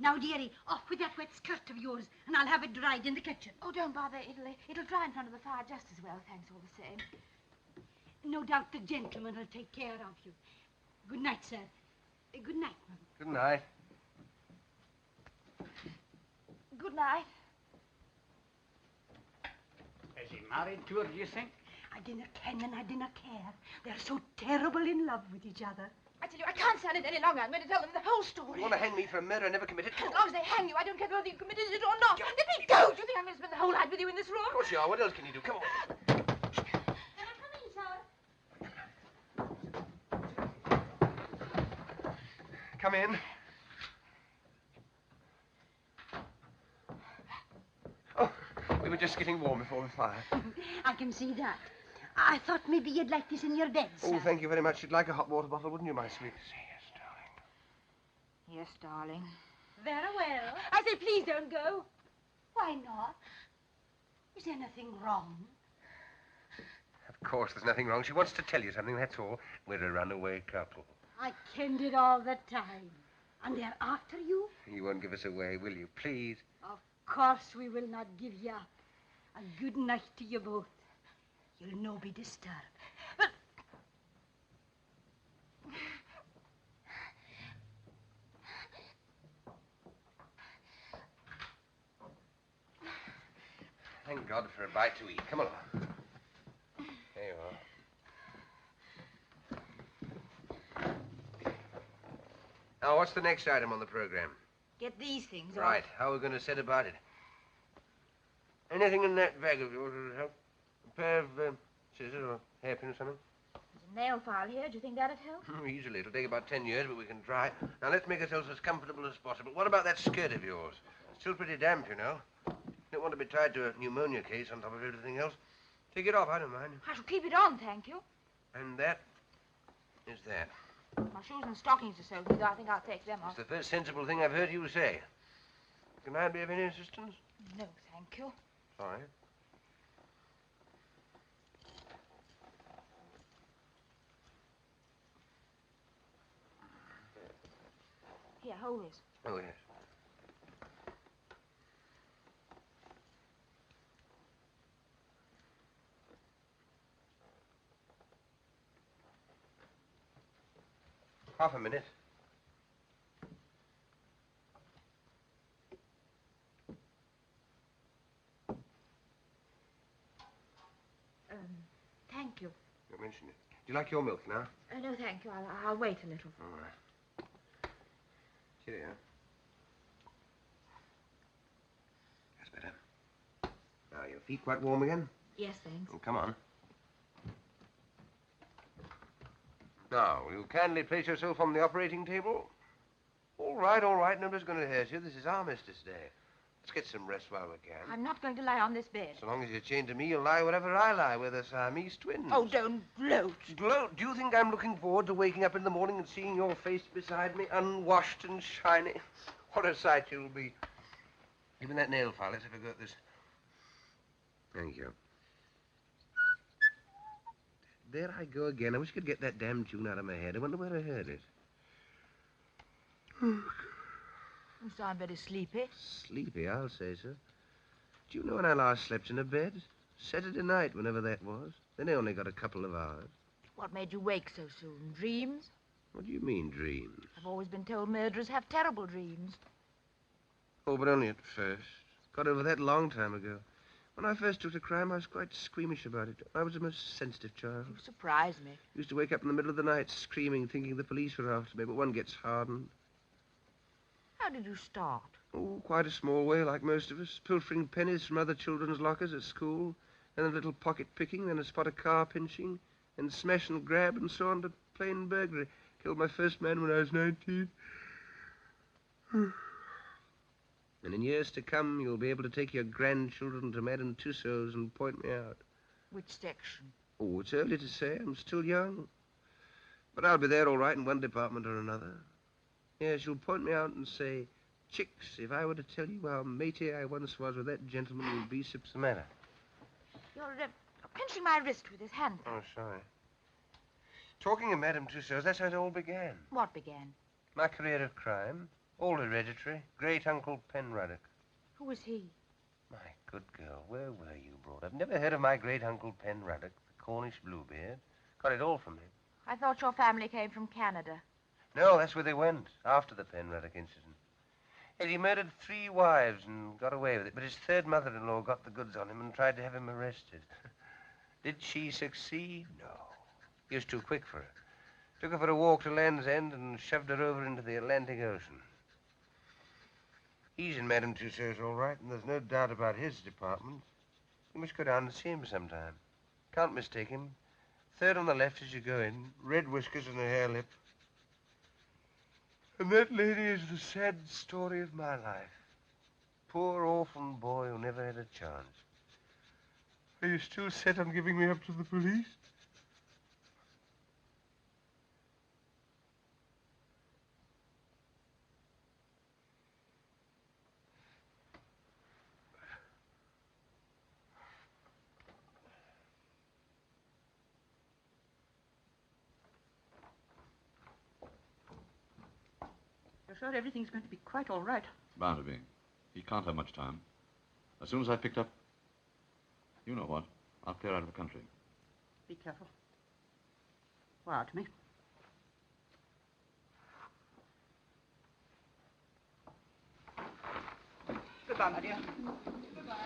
Now, dearie, off with that wet skirt of yours, and I'll have it dried in the kitchen. Oh, don't bother. It'll dry in front of the fire just as well, thanks all the same. No doubt the gentleman will take care of you. Good night, sir. Good night, Mum. Good night. Good night. Is he married to her, do you think? I dinna ken and I dinna care. They're so terrible in love with each other. I tell you, I can't stand it any longer. I'm going to tell them the whole story. You want to hang me for a murder I never committed? As long as they hang you, I don't care whether you committed it or not. Let me go. Do you think I'm going to spend the whole night with you in this room? Of course you are. What else can you do? Come on. Come in. Oh, we were just getting warm before the fire. I can see that. I thought maybe you'd like this in your bed, sir. Oh, thank you very much. You'd like a hot water bottle, wouldn't you, my sweet? Yes, darling. Very well. I say, please don't go. Why not? Is anything wrong? I've Of course, there's nothing wrong. She wants to tell you something, that's all. We're a runaway couple. I kenned it all the time. And they're after you? You won't give us away, will you? Please. Of course we will not give you up. A good night to you both. You'll no be disturbed. Thank God for a bite to eat. Come along. There you are. Now, what's the next item on the program? Get these things off. Right. How are we going to set about it? Anything in that bag of yours would help? A pair of scissors or hairpin or something? There's a nail file here. Do you think that'd help? Easily. It'll take about 10 years, but we can try. Now, let's make ourselves as comfortable as possible. What about that skirt of yours? It's still pretty damp, you know. Don't want to be tied to a pneumonia case on top of everything else. Take it off, I don't mind. I shall keep it on, thank you. And that is that. My shoes and stockings are soaking, though I think I'll take them off. It's the first sensible thing I've heard you say. Can I be of any assistance? No, thank you. Sorry. Here, hold this. Oh, yes. Half a minute. Thank you. You mentioned it. Do you like your milk now? No, thank you. I'll wait a little. All right. Cheerio. That's better. Now, your feet quite warm again? Yes, thanks. Oh, come on. Now, will you kindly place yourself on the operating table? All right, all right. Nobody's going to hurt you. This is Armistice Day. Let's get some rest while we can. I'm not going to lie on this bed. So long as you're chained to me, you'll lie wherever I lie. We're the Siamese twins. Oh, don't gloat. Gloat? Do you think I'm looking forward to waking up in the morning and seeing your face beside me, unwashed and shiny? What a sight you'll be. Give me that nail file. Let's have a go at this. Thank you. There I go again. I wish I could get that damn tune out of my head. I wonder where I heard it. You sound very sleepy. Sleepy, I'll say so. Do you know when I last slept in a bed? Saturday night, whenever that was. Then I only got a couple of hours. What made you wake so soon? Dreams? What do you mean, dreams? I've always been told murderers have terrible dreams. Oh, but only at first. Got over that a long time ago. When I first took to crime, I was quite squeamish about it. I was a most sensitive child. You surprise me. Used to wake up in the middle of the night screaming, thinking the police were after me, but one gets hardened. How did you start? Oh, quite a small way, like most of us. Pilfering pennies from other children's lockers at school, and a little pocket picking, then a spot of car pinching, and smash and grab, and so on to plain burglary. Killed my first man when I was 19. And in years to come, you'll be able to take your grandchildren to Madame Tussauds and point me out. Which section? Oh, it's early to say. I'm still young. But I'll be there all right in one department or another. Yes, you'll point me out and say, Chicks, if I were to tell you how matey I once was with that gentleman, you'd be what's the matter? You're pinching my wrist with his hand. Oh, sorry. Talking of Madame Tussauds, that's how it all began. What began? My career of crime. All hereditary. Great-uncle Penruddock. Who was he? My good girl, where were you brought up? Never heard of my great-uncle Penruddock, the Cornish Bluebeard? Got it all from him. I thought your family came from Canada. No, that's where they went, after the Penruddock incident. He murdered 3 wives and got away with it, but his third mother-in-law got the goods on him and tried to have him arrested. Did she succeed? No. He was too quick for her. Took her for a walk to Land's End and shoved her over into the Atlantic Ocean. He's in Madame Tussauds all right, and there's no doubt about his department. You must go down and see him sometime. Can't mistake him. Third on the left as you go in, red whiskers and a hair lip. And that lady is the sad story of my life. Poor orphan boy who never had a chance. Are you still set on giving me up to the police? You're sure everything's going to be quite all right? Bound to be. He can't have much time. As soon as I've picked up... You know what? I'll clear out of the country. Be careful. Wire to me. Goodbye, my dear. Goodbye.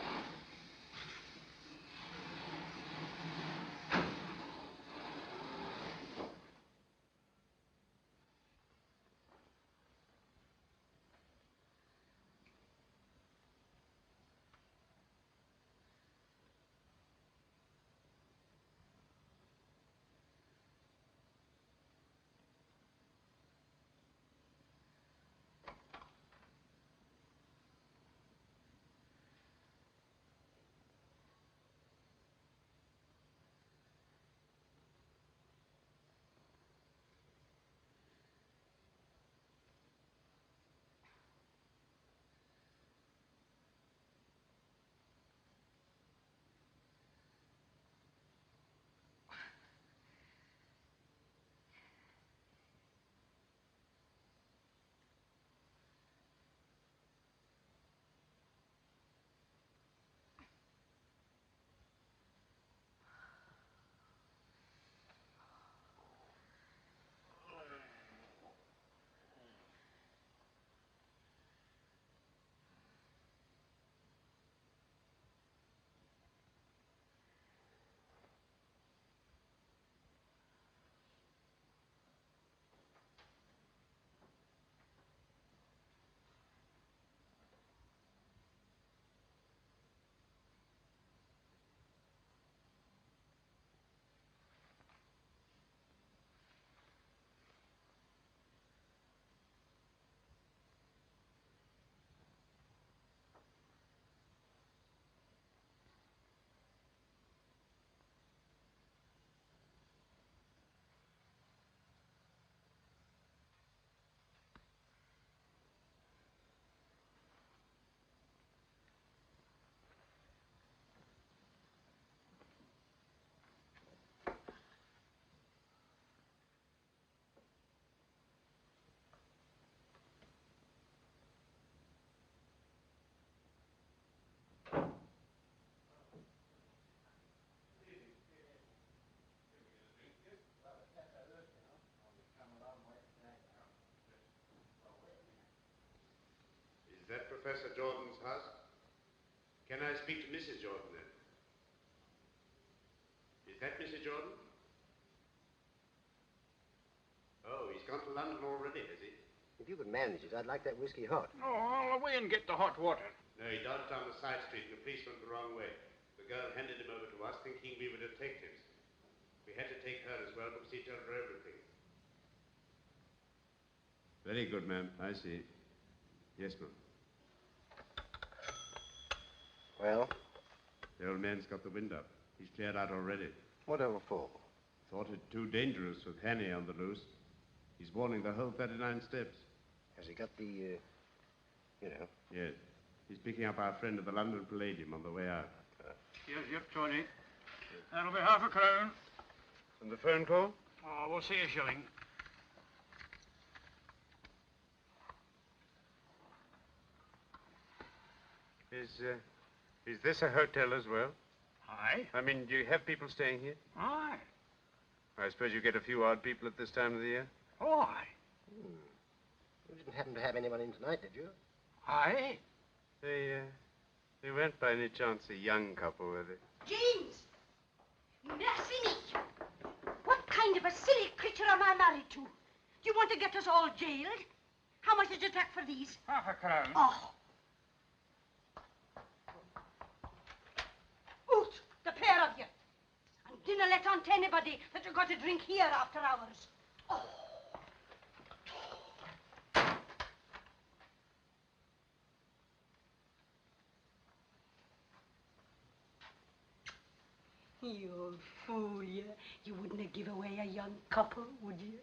Is that Professor Jordan's house? Can I speak to Mrs. Jordan then? Is that Mrs. Jordan? Oh, he's gone to London already, has he? If you could manage it, I'd like that whiskey hot. Oh, I'll away and get the hot water. No, he dodged down the side street and the police went the wrong way. The girl handed him over to us thinking we were detectives. We had to take her as well because he told her everything. Very good, ma'am. I see. Yes, ma'am. Well? The old man's got the wind up. He's cleared out already. Whatever for? Thought it too dangerous with Hannay on the loose. He's warning the whole 39 steps. Has he got the, you know? Yes. He's picking up our friend at the London Palladium on the way out. Yep, Tony. That'll be half a crown. And the phone call? Oh, we'll see a shilling. Is this a hotel as well? Aye. I mean, do you have people staying here? Aye. I suppose you get a few odd people at this time of the year? Oh, aye. You didn't happen to have anyone in tonight, did you? Aye. They weren't by any chance a young couple, were they? James! Mercy me! What kind of a silly creature am I married to? Do you want to get us all jailed? How much did you take for these? Half a crown. Oh. Out, the pair of you. And dinna let on to anybody that you've got to drink here after hours. Oh. You old fool, you. You wouldn't give away a young couple, would you?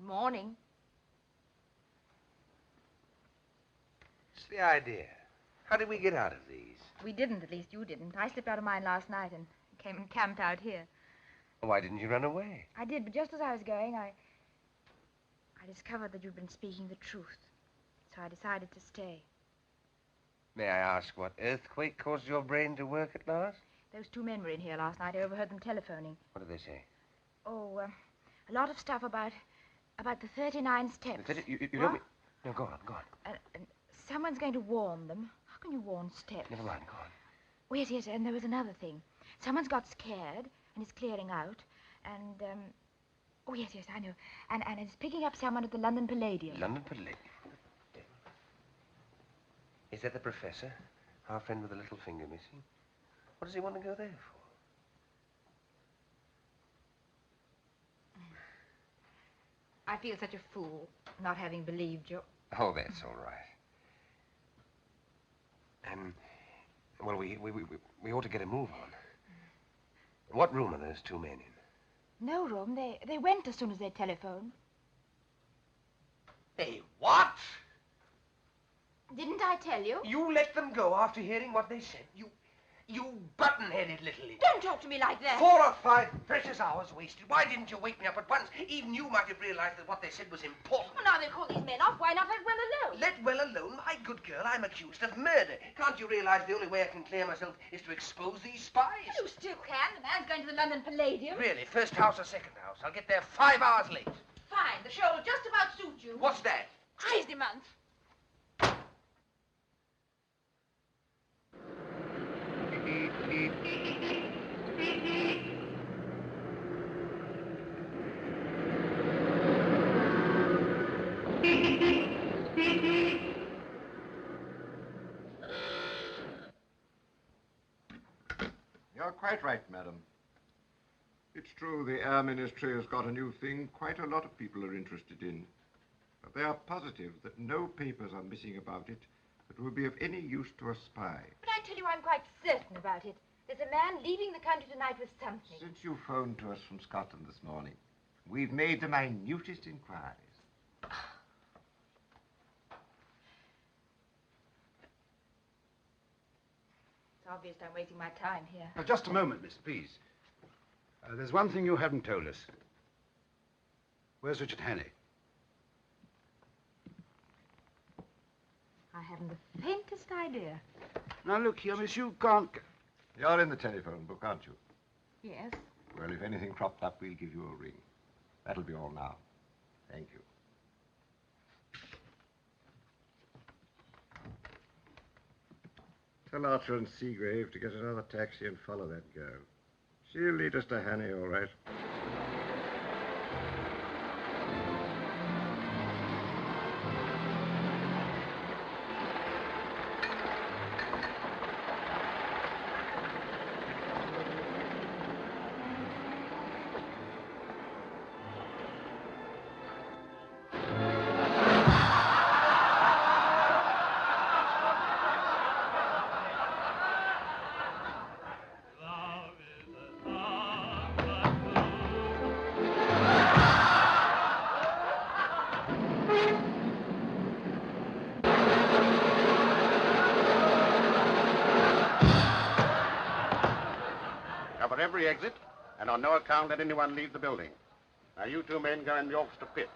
Morning. It's the idea. How did we get out of these? We didn't, at least you didn't. I slipped out of mine last night and came and camped out here. Why didn't you run away? I did, but just as I was going, I discovered that you'd been speaking the truth. So I decided to stay. May I ask what earthquake caused your brain to work at last? Those two men were in here last night. I overheard them telephoning. What did they say? Oh, a lot of stuff about the 39 steps. You don't mean... No, go on. And someone's going to warn them. How can you warn steps? Never mind, go on. Oh, yes, and there was another thing. Someone's got scared and is clearing out. And, oh, yes, I know. And it's picking up someone at the London Palladium. London Palladium? Is that the professor? Our friend with the little finger missing? What does he want to go there for? I feel such a fool, not having believed you. Oh, that's all right. Well, we ought to get a move on. What room are those two men in? No room. They went as soon as they telephoned. They what? Didn't I tell you? You let them go after hearing what they said. You button-headed little idiot. Don't talk to me like that. 4 or 5 precious hours wasted. Why didn't you wake me up at once? Even you might have realized that what they said was important. Well, now they'll call these men off. Why not let well alone? Let well alone? My good girl, I'm accused of murder. Can't you realize the only way I can clear myself is to expose these spies? You still can. The man's going to the London Palladium. Really? First house or second house? I'll get there 5 hours late. Fine. The show will just about suit you. What's that? Month. You're quite right, madam. It's true the Air Ministry has got a new thing quite a lot of people are interested in. But they are positive that no papers are missing about it that will be of any use to a spy. But I tell you, I'm quite certain about it. There's a man leaving the country tonight with something. Since you phoned to us from Scotland this morning, we've made the minutest inquiries. It's obvious I'm wasting my time here. Now, just a moment, miss, please. There's one thing you haven't told us. Where's Richard Hannay? I haven't the faintest idea. Now, look here, miss, you can't... You're in the telephone book, aren't you? Yes. Well, if anything cropped up, we'll give you a ring. That'll be all now. Thank you. Tell Archer and Seagrave to get another taxi and follow that girl. She'll lead us to Hannay, all right. Every exit, and on no account let anyone leave the building. Now, you two men go in the orchestra pit.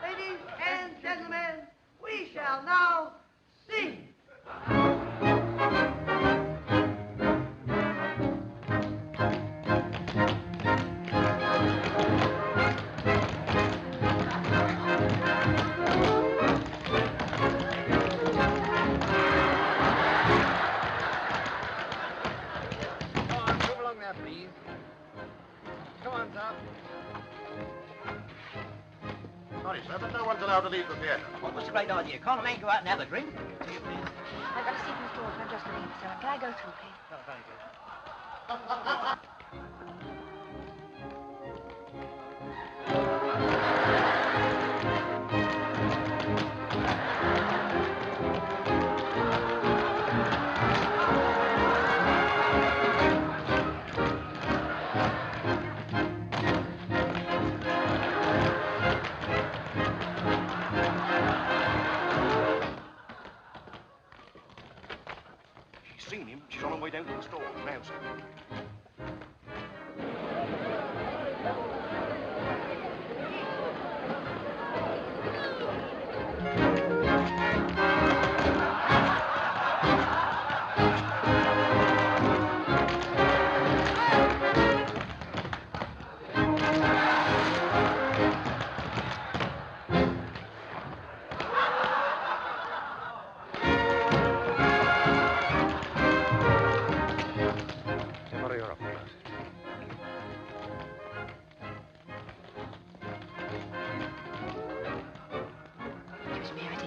Ladies and gentlemen, we shall now sing. Sorry, sir, but no one's allowed to leave the theater. Well, what's a great idea? Can't a man go out and have a drink? I've got a seat in the stall. I'm just looking for someone. Can I go through, please? Oh, thank you.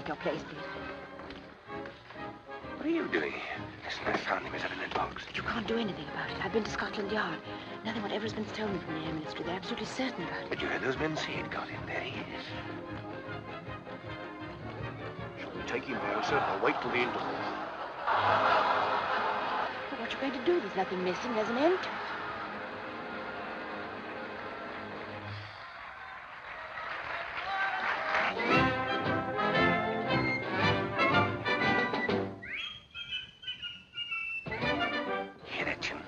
take your place, please. What are you doing? Listen, I found him. He's up in that box. But you can't do anything about it. I've been to Scotland Yard. Nothing whatever has been stolen from the Air Ministry. They're absolutely certain about it. But you heard those men say it got him. There he is. Shall we take him by himself or wait till the interval? But what you going to do? There's nothing missing. There's an end to it. Hear that tune?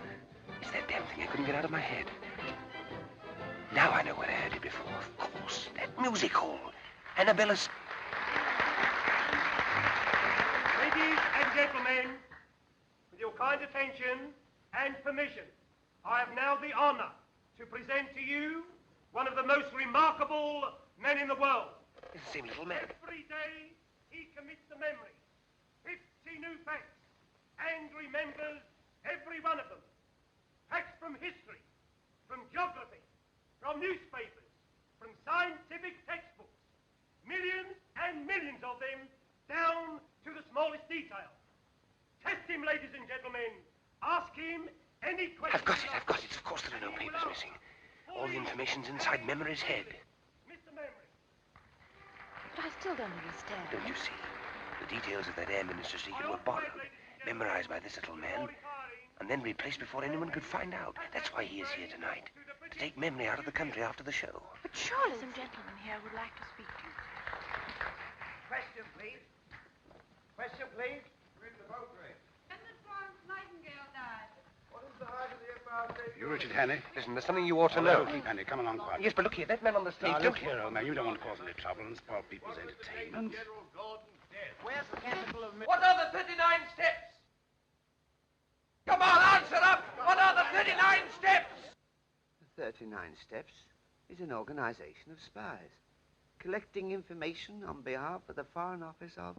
It's that damn thing I couldn't get out of my head. Now I know where I heard it before. Of course, that music hall. Annabella Smith. Ladies and gentlemen, with your kind attention and permission, I have now the honor to present to you one of the most remarkable men in the world. It's the same little man. Every day he commits to memory 50 new facts and remembers every one of them. Facts from history, from geography, from newspapers, from scientific textbooks. Millions and millions of them down to the smallest detail. Test him, ladies and gentlemen. Ask him any question. I've got it. Of course there are no papers missing. All the information's inside Memory's head. Mr. Memory. But I still don't understand. Don't you see? The details of that Air Minister secret were borrowed, memorized by this little man, and then replaced before anyone could find out. That's why he is here tonight. To take Memory out of the country after the show. But surely some gentleman here would like to speak to you. Question, please. Question, please. Read the boat race. And the Florence Nightingale died. What is the height of the Empire? You, Richard Hannay? Listen, there's something you ought to Oh, know. keep Hannay, come along quietly. Yes, but look here, that man on the stage. Now, look here, old man, you don't want to cause any trouble and spoil people's entertainment. Where's the capital of... What are the 39 steps? Come on, answer up! What are the 39 steps? The 39 Steps is an organization of spies, collecting information on behalf of the Foreign Office of...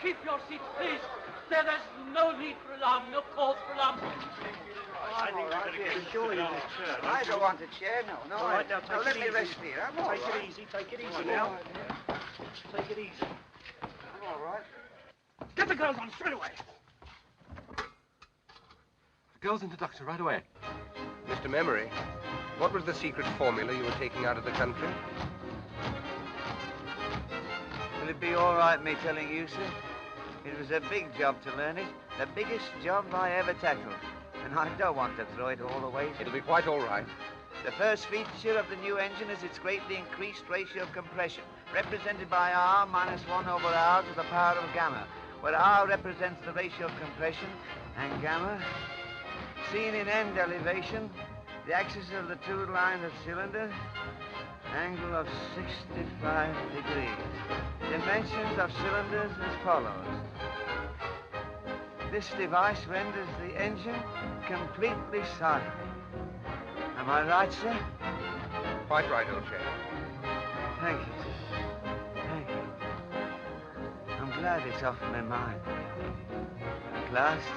Keep your seats, please. There's no need for alarm, no cause for alarm. I think we're going to surely in this chair. I don't want a chair, no. All right, now, no, take let it me easy. rest here. I'm all right. Take it easy now. Take it easy. I'm all right. Get the girls on straight away. The girls into Doctor right away. Mr. Memory, what was the secret formula you were taking out of the country? Will it be all right, me telling you, sir? It was a big job to learn it. The biggest job I ever tackled. And I don't want to throw it all away. It'll be quite all right. The first feature of the new engine is its greatly increased ratio of compression, represented by R minus 1 over R to the power of gamma, where R represents the ratio of compression, and gamma, seen in end elevation, the axis of the two lines of cylinder, angle of 65 degrees. Dimensions of cylinders as follows. This device renders the engine completely silent. Am I right, sir? Quite right, old chap. Thank you, sir. Thank you. I'm glad it's off my mind. At last,